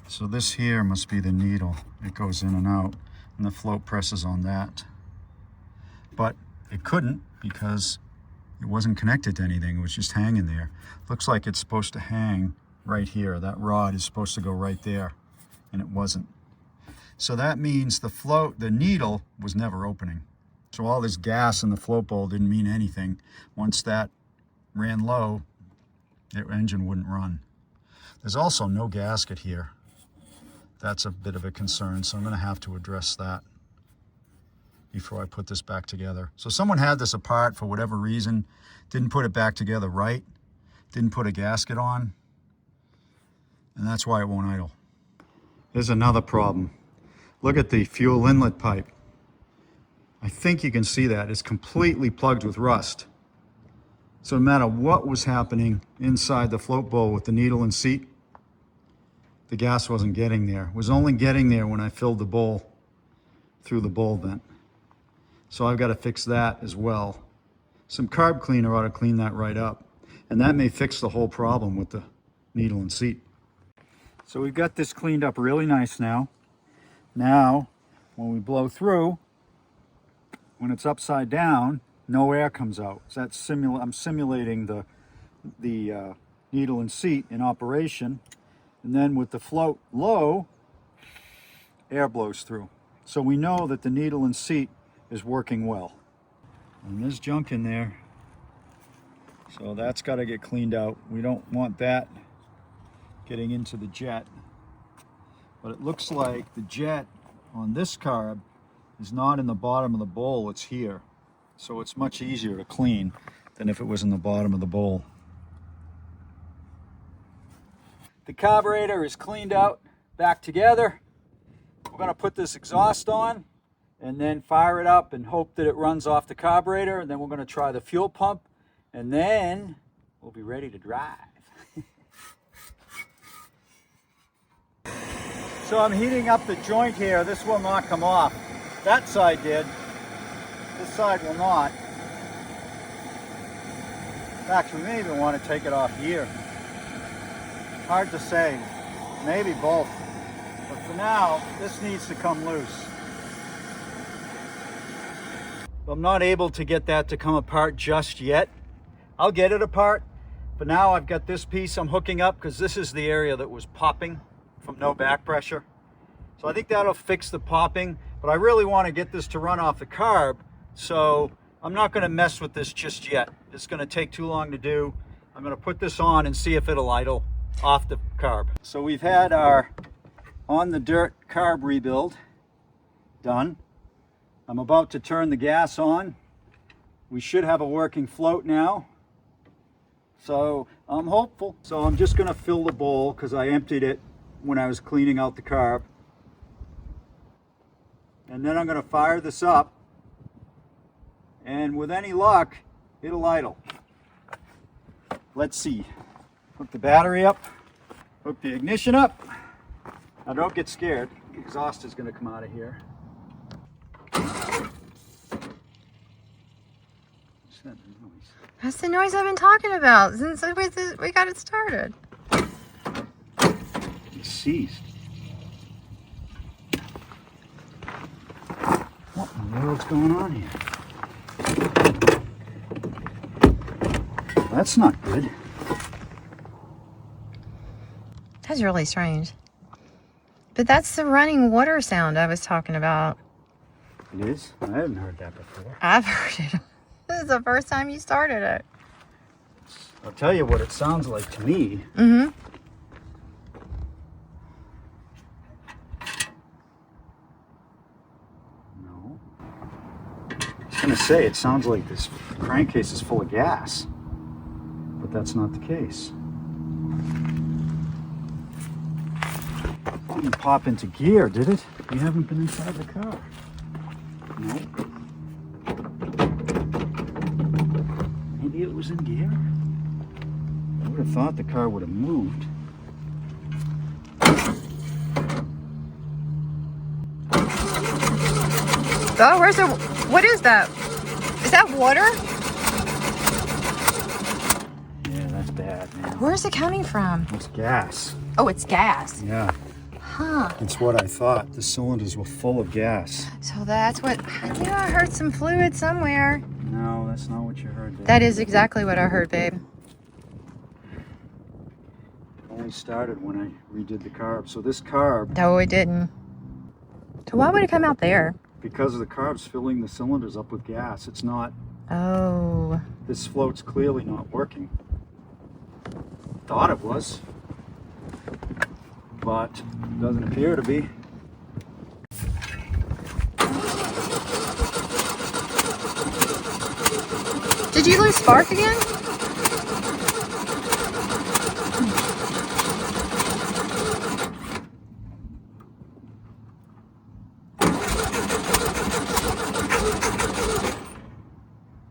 So this here must be the needle. It goes in and out, and the float presses on that. But it couldn't because it wasn't connected to anything. It was just hanging there. Looks like it's supposed to hang right here. That rod is supposed to go right there, and it wasn't. So that means the needle was never opening. So all this gas in the float bowl didn't mean anything. Once that ran low, the engine wouldn't run. There's also no gasket here. That's a bit of a concern, so I'm going to have to address that before I put this back together. So someone had this apart for whatever reason, didn't put it back together right, didn't put a gasket on, and that's why it won't idle. Here's another problem. Look at the fuel inlet pipe. I think you can see that. It's completely plugged with rust. So no matter what was happening inside the float bowl with the needle and seat, the gas wasn't getting there. It was only getting there when I filled the bowl through the bowl vent. So I've got to fix that as well. Some carb cleaner ought to clean that right up. And that may fix the whole problem with the needle and seat. So we've got this cleaned up really nice now. Now, when we blow through, when it's upside down, no air comes out. So that's I'm simulating the needle and seat in operation. And then with the float low, air blows through. So we know that the needle and seat is working well. And there's junk in there. So that's got to get cleaned out. We don't want that getting into the jet. But it looks like the jet on this carb is not in the bottom of the bowl, it's here. So it's much easier to clean than if it was in the bottom of the bowl. The carburetor is cleaned out, back together. We're going to put this exhaust on and then fire it up and hope that it runs off the carburetor. And then we're going to try the fuel pump and then we'll be ready to drive. So I'm heating up the joint here. This will not come off. That side did. This side will not. In fact, we may even want to take it off here. Hard to say. Maybe both. But for now, this needs to come loose. I'm not able to get that to come apart just yet. I'll get it apart. But now I've got this piece I'm hooking up because this is the area that was popping from no back pressure. So I think that'll fix the popping. But I really want to get this to run off the carb. So I'm not going to mess with this just yet. It's going to take too long to do. I'm going to put this on and see if it'll idle off the carb. So we've had our on the dirt carb rebuild done. I'm about to turn the gas on. We should have a working float now. So I'm hopeful. So I'm just going to fill the bowl because I emptied it when I was cleaning out the carb. And then I'm going to fire this up. And with any luck, it'll idle. Let's see. Hook the battery up. Hook the ignition up. Now don't get scared. The exhaust is going to come out of here. What's that noise? That's the noise I've been talking about since we got it started. It's seized. What in the world's going on here? That's not good. That's really strange. But that's the running water sound I was talking about. It is? I haven't heard that before. I've heard it. This is the first time you started it. I'll tell you what it sounds like to me. Mm-hmm. No. I was going to say, it sounds like this crankcase is full of gas. But that's not the case. Didn't pop into gear, did it? You haven't been inside the car. No. Maybe it was in gear? I would have thought the car would have moved. Oh, where's the... What is that? Is that water? Yeah, that's bad, man. Where's it coming from? It's gas. Oh, it's gas. Yeah. Huh. That's what I thought. The cylinders were full of gas. So that's what... I knew I heard some fluid somewhere. No, that's not what you heard, babe. That is exactly what I heard, babe. It only started when I redid the carb. So this carb... No, it didn't. So why would it come out there? Because of the carb's filling the cylinders up with gas. It's not... Oh. This float's clearly not working. Thought it was. but doesn't appear to be. Did you lose spark again?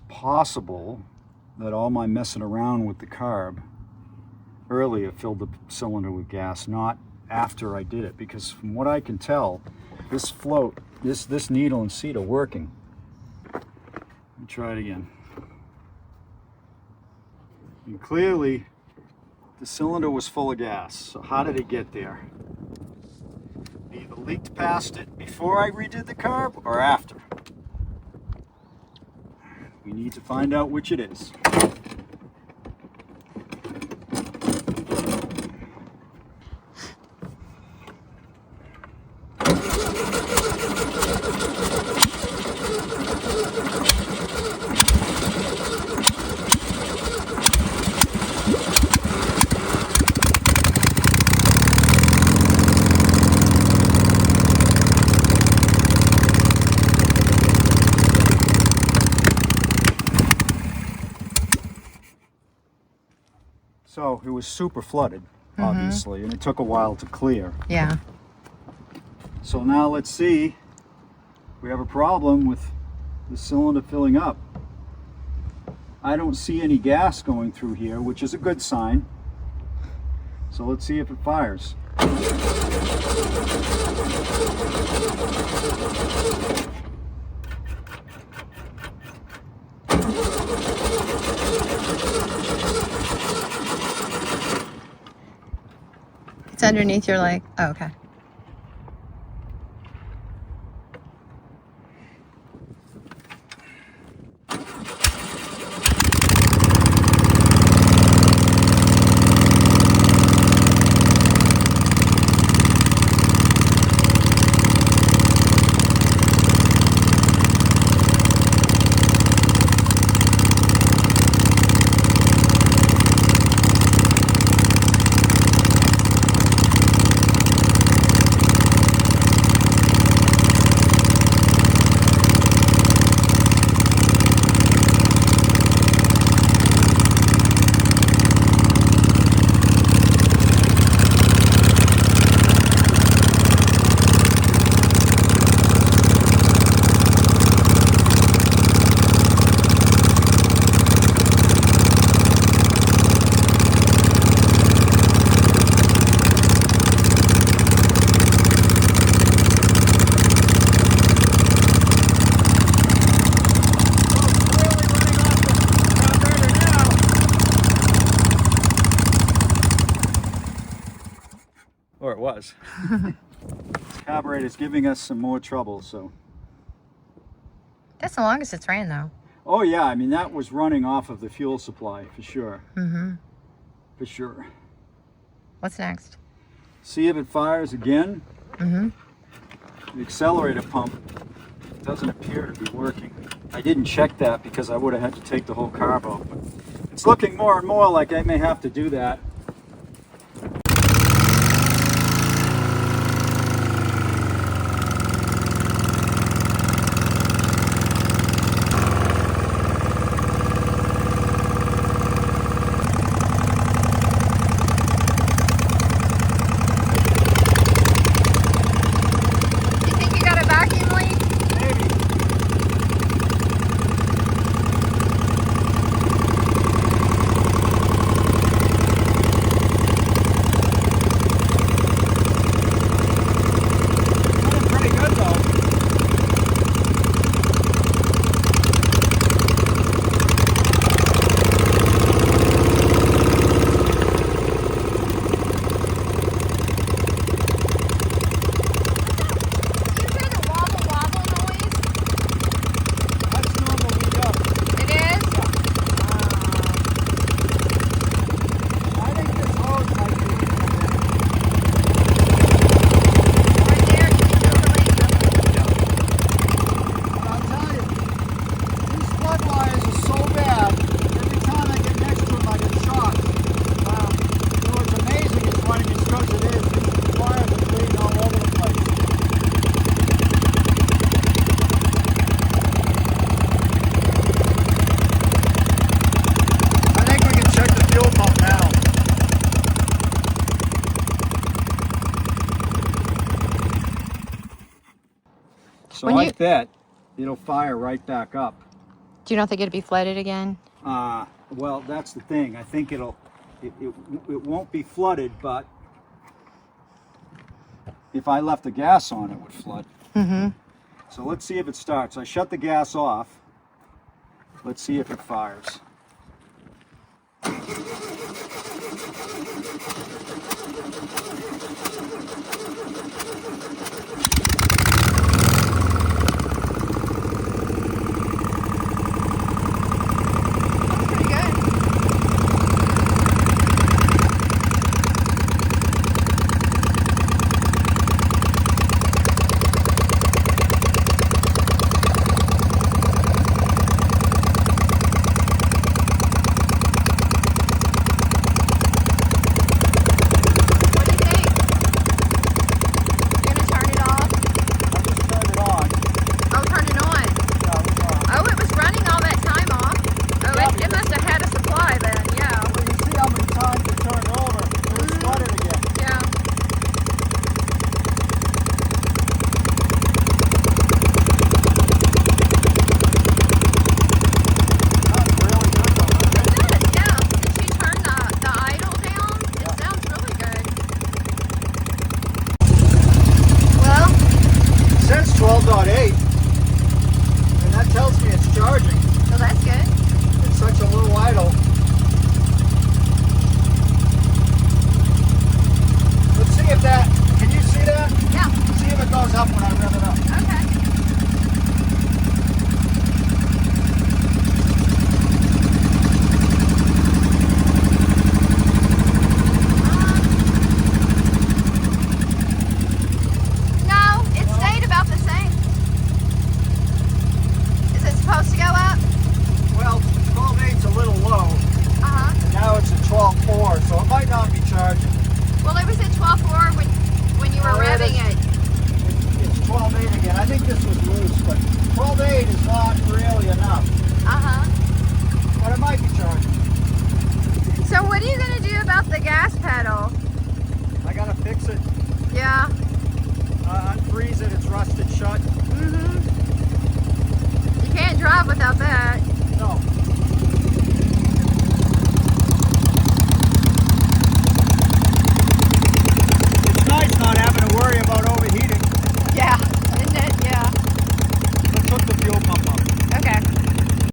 Possible that all my messing around with the carb earlier filled the cylinder with gas, not after I did it, because from what I can tell, this float, this needle and seat are working. Let me try it again. And clearly the cylinder was full of gas. So how did it get there? It either leaked past it before I redid the carb or after. We need to find out which it is. So it was super flooded, obviously, and it took a while to clear. Yeah. So now let's see, we have a problem with the cylinder filling up. I don't see any gas going through here, which is a good sign. So let's see if it fires. It's underneath your leg. Oh, okay. Or it was. This carburetor is giving us some more trouble, so. That's the longest it's ran, though. Oh yeah, I mean that was running off of the fuel supply for sure. For sure. What's next? See if it fires again. The accelerator pump doesn't appear to be working. I didn't check that because I would have had to take the whole carb off. But it's looking more and more like I may have to do that. because it is. The wires are bleeding all over the place. I think we can check the fuel pump now. So I bet it'll fire right back up. Do you not think it'll be flooded again? Well, that's the thing. I think it won't be flooded, but if I left the gas on, it would flood. Mm-hmm. So let's see if it starts. I shut the gas off. Let's see if it fires.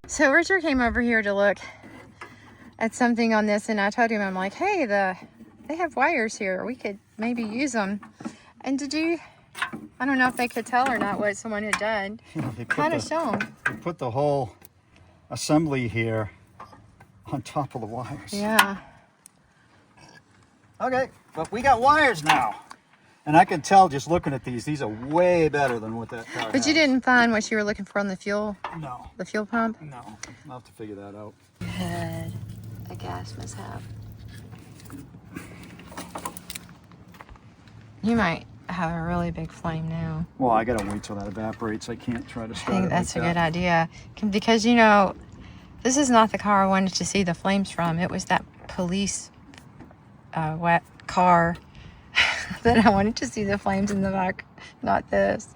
So Richard came over here to look at something on this, and I told him, I'm like, hey, they have wires here. We could maybe use them. And I don't know if they could tell or not what someone had done. Kind of show them. They put the whole assembly here on top of the wires. Yeah. Okay, but we got wires now. And I can tell just looking at these are way better than what that car But has. you didn't find what you were looking for on the fuel? No. The fuel pump? No. I'll have to figure that out. Had a gas mishap. You might have a really big flame now. Well, I gotta wait till that evaporates. I can't try to start I think it that's like a that. good idea. Because, you know, this is not the car I wanted to see the flames from. It was that police wet car that I wanted to see the flames in the back, not this.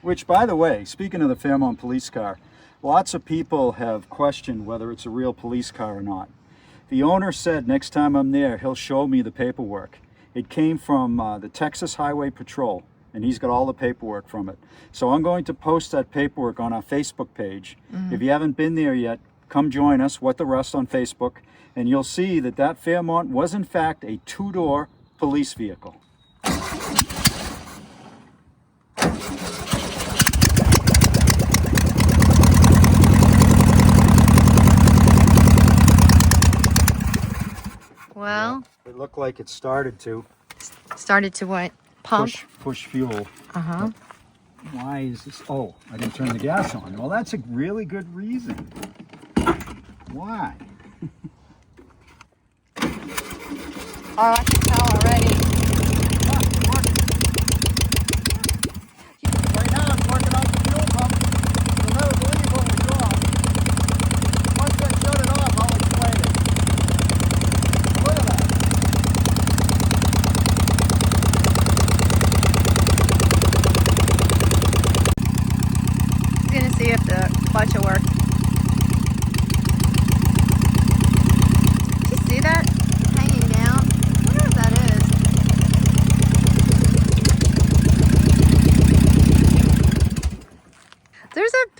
Which, by the way, speaking of the Fairmont police car, lots of people have questioned whether it's a real police car or not. The owner said next time I'm there, he'll show me the paperwork. It came from the Texas Highway Patrol, and he's got all the paperwork from it. So I'm going to post that paperwork on our Facebook page. If you haven't been there yet, come join us, What the Rust, on Facebook, and you'll see that that Fairmont was in fact a two-door police vehicle. Well, It looked like it started to. started to what? Pump? Push fuel. Uh-huh. Why is this? Oh, I didn't turn the gas on. Well, that's a really good reason. Why? Oh, I can tell already.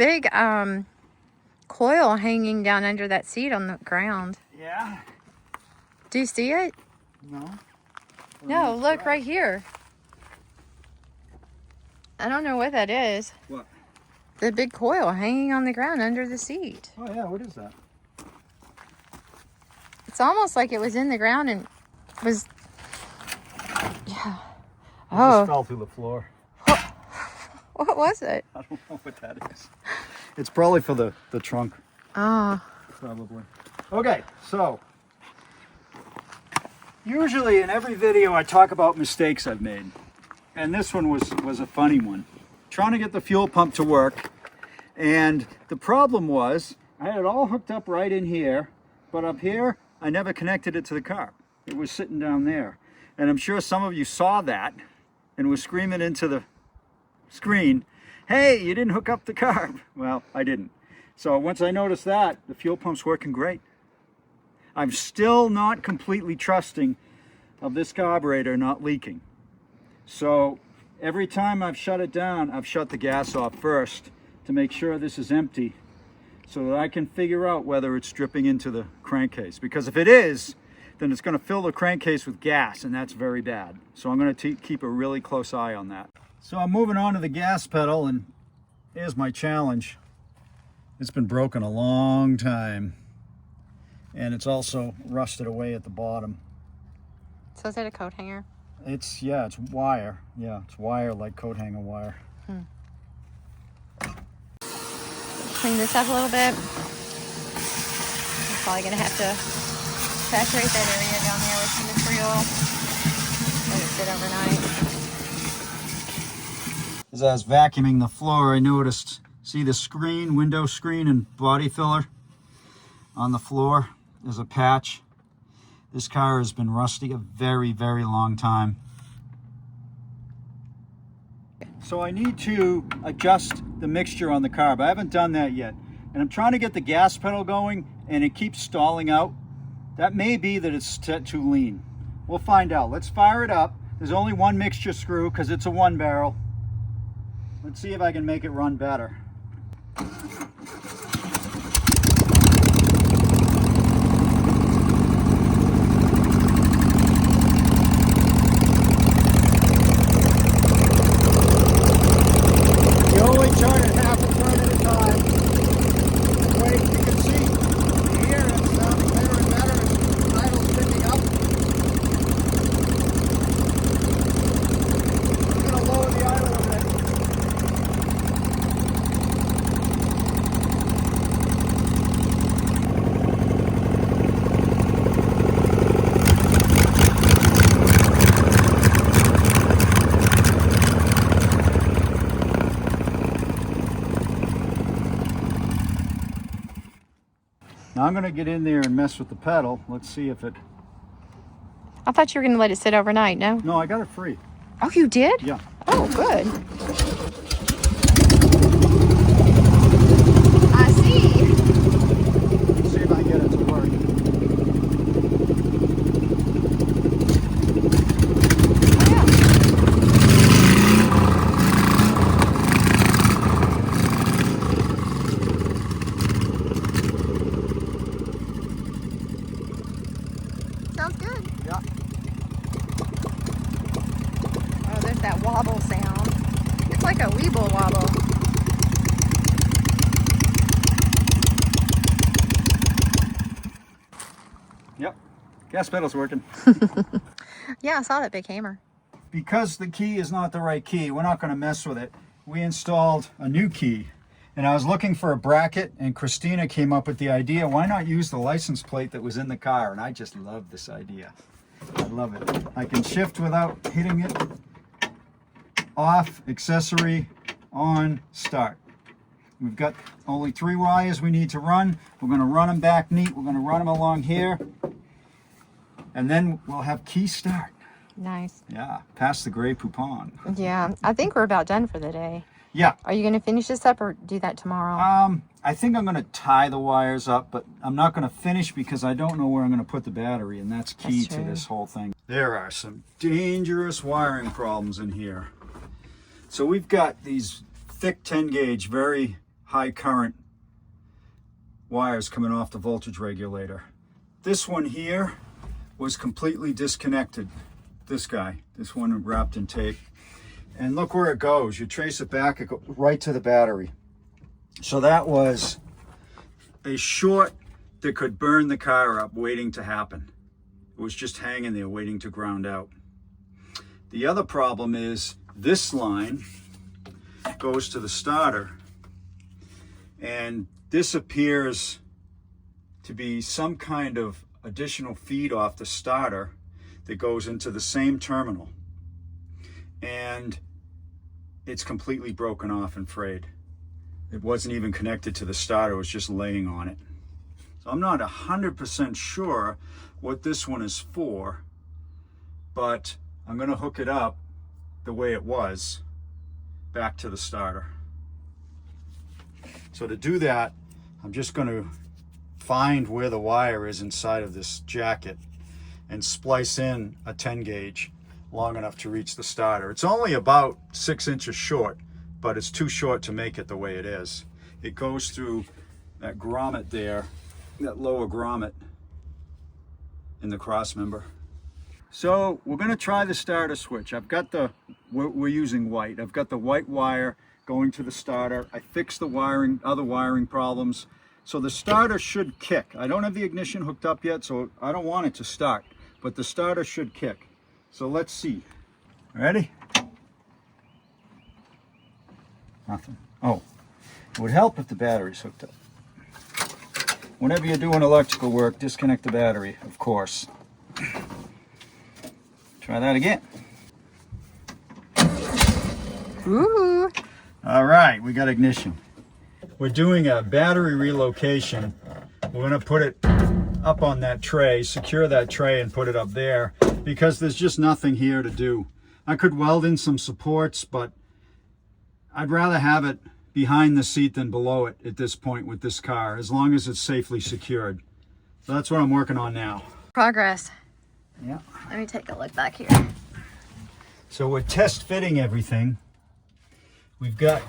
big coil hanging down under that seat on the ground. Yeah. Do you see it? No. No, look right here. I don't know what that is. What? The big coil hanging on the ground under the seat. Oh yeah, what is that? It's almost like it was in the ground and was... Yeah. It just fell through the floor. What was it? I don't know what that is. It's probably for the trunk. Oh. Probably. Okay, so usually in every video I talk about mistakes I've made. And this one was a funny one. Trying to get the fuel pump to work. And the problem was I had it all hooked up right in here, but up here I never connected it to the car. It was sitting down there. And I'm sure some of you saw that and were screaming into the screen, hey, you didn't hook up the carb. Well, I didn't. So once I noticed that, the fuel pump's working great. I'm still not completely trusting of this carburetor not leaking. So every time I've shut it down, I've shut the gas off first to make sure this is empty so that I can figure out whether it's dripping into the crankcase. Because if it is, then it's going to fill the crankcase with gas, and that's very bad. So I'm going to keep a really close eye on that. So I'm moving on to the gas pedal, and here's my challenge. It's been broken a long time, and it's also rusted away at the bottom. So is that a coat hanger? It's wire. Yeah, it's wire like coat hanger wire. Clean this up a little bit. I'm probably going to have to saturate that area down there with some material. Let it sit overnight. As I was vacuuming the floor, I noticed, see the screen, window screen and body filler on the floor? There's a patch. This car has been rusty a very, very long time. So I need to adjust the mixture on the carb. I haven't done that yet. And I'm trying to get the gas pedal going and it keeps stalling out. That may be that it's too lean. We'll find out. Let's fire it up. There's only one mixture screw because it's a 1-barrel. Let's see if I can make it run better. You only turn it half a turn at a time. Wait, you can see here it's sounding better and better as the idle's picking up. I'm going to lower the idle a bit. Now I'm going to get in there and mess with the pedal. Let's see if it... I thought you were going to let it sit overnight, no? No, I got it free. Oh, you did? Yeah. Oh, good. I see. Let's see if I can get it to work. Oh, yeah. Sounds good. Yeah. Oh, there's that wobble sound. It's like a weeble wobble. Yep. Gas pedal's working. Yeah, I saw that big hammer. Because the key is not the right key, we're not going to mess with it. We installed a new key. And I was looking for a bracket, and Christina came up with the idea, why not use the license plate that was in the car? And I just love this idea. I love it. I can shift without hitting it. Off, accessory, on, start. We've got only 3 wires we need to run. We're going to run them back neat. We're going to run them along here. And then we'll have key start. Nice. Yeah, pass the Grey Poupon. Yeah, I think we're about done for the day. Yeah. Are you going to finish this up or do that tomorrow? I think I'm going to tie the wires up, but I'm not going to finish because I don't know where I'm going to put the battery, and that's key to this whole thing. There are some dangerous wiring problems in here. So we've got these thick 10 gauge, very high current wires coming off the voltage regulator. This one here was completely disconnected. This one wrapped in tape. And look where it goes. You trace it back, it goes right to the battery. So that was a short that could burn the car up waiting to happen. It was just hanging there waiting to ground out. The other problem is this line goes to the starter, and this appears to be some kind of additional feed off the starter that goes into the same terminal, and it's completely broken off and frayed. It wasn't even connected to the starter, it was just laying on it. So I'm not 100% sure what this one is for, but I'm going to hook it up the way it was back to the starter. So to do that, I'm just going to find where the wire is inside of this jacket and splice in a 10 gauge long enough to reach the starter. It's only about 6 inches short, but it's too short to make it the way it is. It goes through that grommet there, that lower grommet in the cross member. So we're going to try the starter switch. I've got we're using white. I've got the white wire going to the starter. I fixed the other wiring problems. So the starter should kick. I don't have the ignition hooked up yet, so I don't want it to start, but the starter should kick. So let's see. Ready? Nothing. Oh, it would help if the battery's hooked up. Whenever you're doing electrical work, disconnect the battery, of course. Try that again. Ooh. All right, we got ignition. We're doing a battery relocation. We're going to put it up on that tray, secure that tray and put it up there because there's just nothing here to do. I could weld in some supports, but I'd rather have it behind the seat than below it at this point with this car, as long as it's safely secured. So that's what I'm working on now. Progress. Yeah. Let me take a look back here. So we're test fitting everything. We've got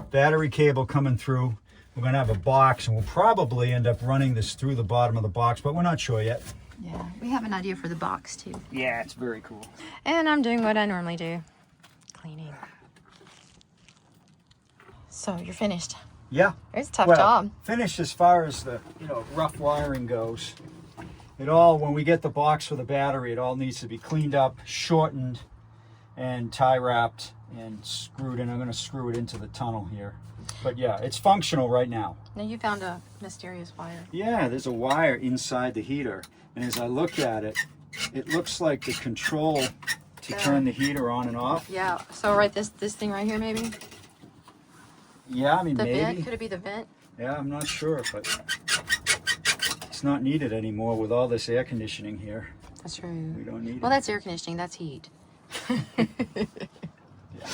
battery cable coming through. We're going to have a box, and we'll probably end up running this through the bottom of the box, but we're not sure yet. Yeah, we have an idea for the box too. Yeah, it's very cool. And I'm doing what I normally do. Cleaning. So you're finished. Yeah. It's a tough job. Finished as far as the rough wiring goes. It all, when we get the box for the battery, it all needs to be cleaned up, shortened, and tie wrapped and screwed in. I'm going to screw it into the tunnel here. But yeah, it's functional right now. Now you found a mysterious wire. Yeah, there's a wire inside the heater. And as I look at it, it looks like the control to turn the heater on and off. Yeah, so right, this thing right here maybe? Yeah, I mean, the maybe. vent? Could it be the vent? Yeah, I'm not sure, but it's not needed anymore with all this air conditioning here. That's true. We don't need Well, it. that's air conditioning, that's heat. Yeah.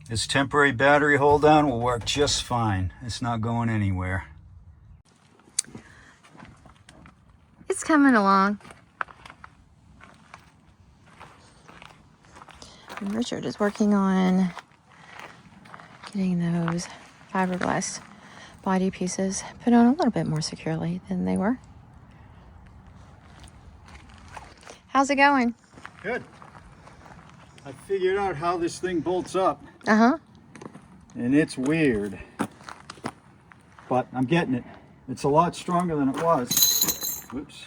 This temporary battery hold down will work just fine. It's not going anywhere. It's coming along. And Richard is working on getting those fiberglass body pieces put on a little bit more securely than they were. How's it going? Good. I figured out how this thing bolts up. Uh-huh. And it's weird. But I'm getting it. It's a lot stronger than it was. Whoops.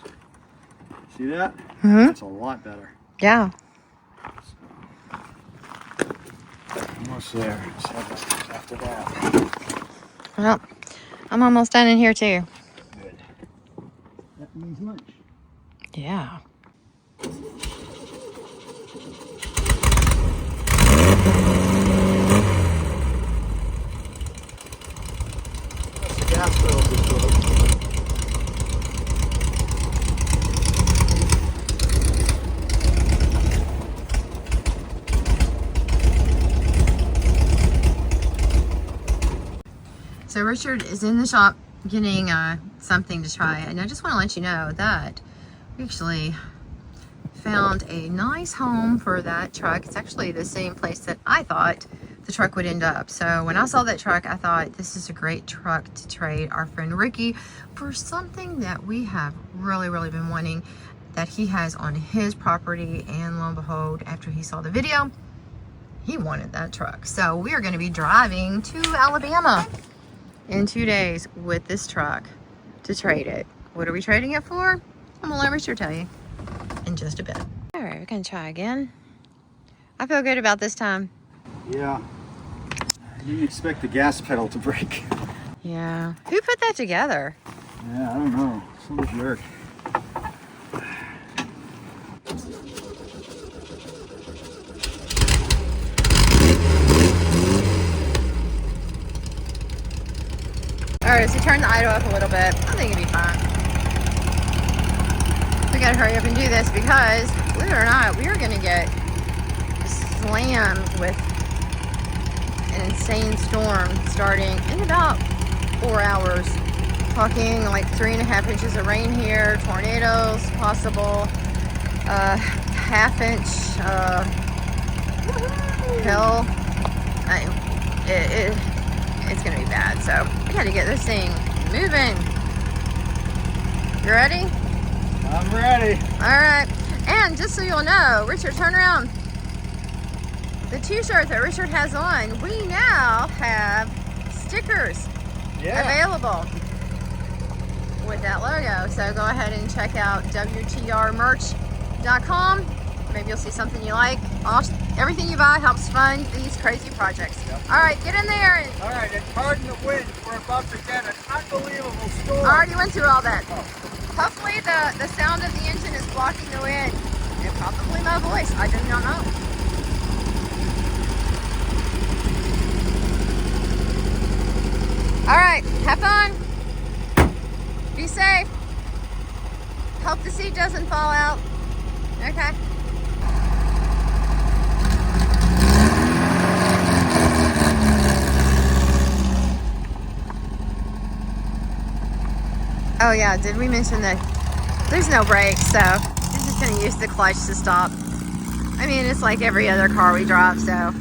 See that? Mm-hmm. It's a lot better. Yeah. Almost there. Just have this after that. Well, I'm almost done in here too. Good. That means lunch. Yeah. That's the gas pedal just broke. So Richard is in the shop getting something to try, and I just want to let you know that we actually found a nice home for that truck. It's actually the same place that I thought the truck would end up. So when I saw that truck, I thought this is a great truck to trade our friend Ricky for something that we have really been wanting, that he has on his property. And lo and behold, after he saw the video, he wanted that truck. So we are going to be driving to Alabama in 2 days with this truck to trade it. What are we trading it for? I'm gonna let Richard tell you in just a bit. All right, we're gonna try again. I feel good about this time. Yeah. I didn't expect the gas pedal to break. Yeah. Who put that together? Yeah, I don't know. Some jerk. All right, so turn the idle up a little bit. I think it'll be fine. We gotta hurry up and do this because, believe it or not, we are gonna get slammed with an insane storm starting in about 4 hours. Talking like 3.5 inches of rain here, tornadoes possible, half inch hail. It's gonna be bad, so we gotta get this thing moving. You ready? I'm ready. All right, and just so you'll know, Richard, turn around. The t-shirt that Richard has on, we now have stickers available with that logo. So go ahead and check out WTRmerch.com. Maybe you'll see something you like. Everything you buy helps fund these crazy projects. Yep. All right, get in there. All right, and pardon the wind. We're about to get an unbelievable storm. I already went through all that. Oh. Hopefully the sound of the engine is blocking the wind. And probably my voice. I do not know. All right, have fun. Be safe. Hope the seat doesn't fall out. Okay. Oh yeah, did we mention that there's no brakes, so we're just gonna use the clutch to stop. I mean, it's like every other car we drive, so.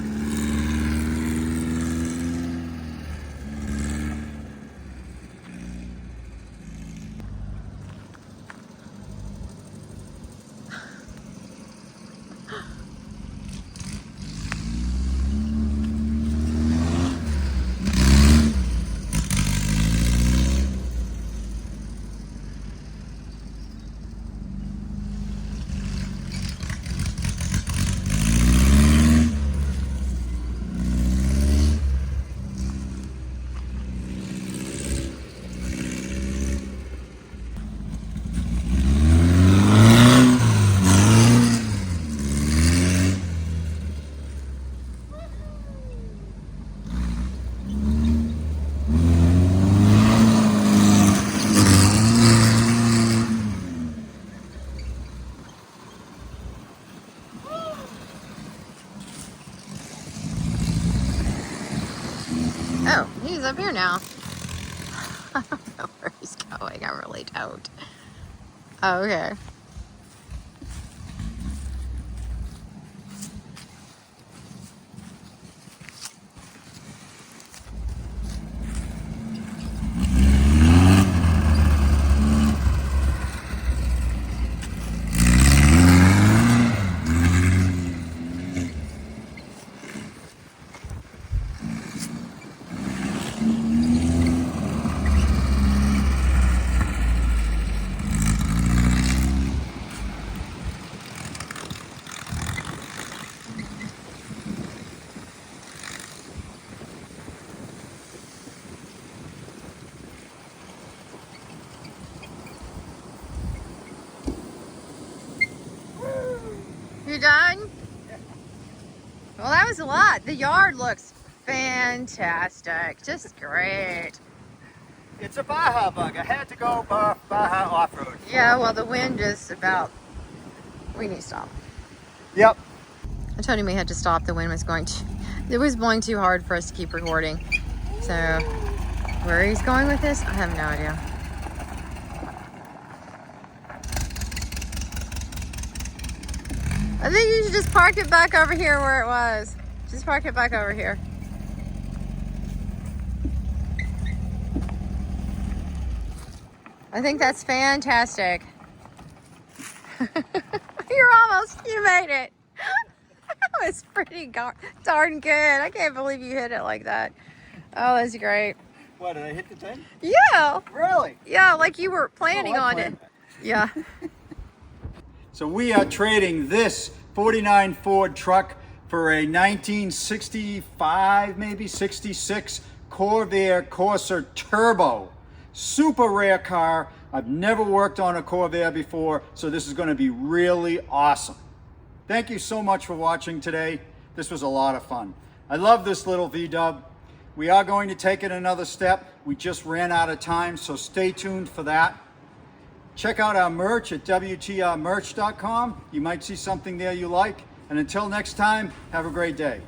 Oh, he's up here now. I don't know where he's going. I really don't. Oh, okay. You done? Yeah. Well, that was a lot. The yard looks fantastic. Just great. It's a Baja Bug. I had to go Baja off-road. Yeah, well, the wind is about... We need to stop. Yep. I told him we had to stop. The wind was going to... It was blowing too hard for us to keep recording. So, where he's going with this, I have no idea. I think you should just park it back over here where it was. Just park it back over here. I think that's fantastic. You made it. That was pretty darn good. I can't believe you hit it like that. Oh, that's great. What, did I hit the 10? Yeah. Really? Yeah, like you were planning on it. Yeah. So we are trading this 49 Ford truck for a 1965, maybe 66 Corvair Corsa Turbo. Super rare car. I've never worked on a Corvair before, so this is going to be really awesome. Thank you so much for watching today. This was a lot of fun. I love this little V-dub. We are going to take it another step. We just ran out of time, so stay tuned for that. Check out our merch at WTRmerch.com. You might see something there you like. And until next time, have a great day.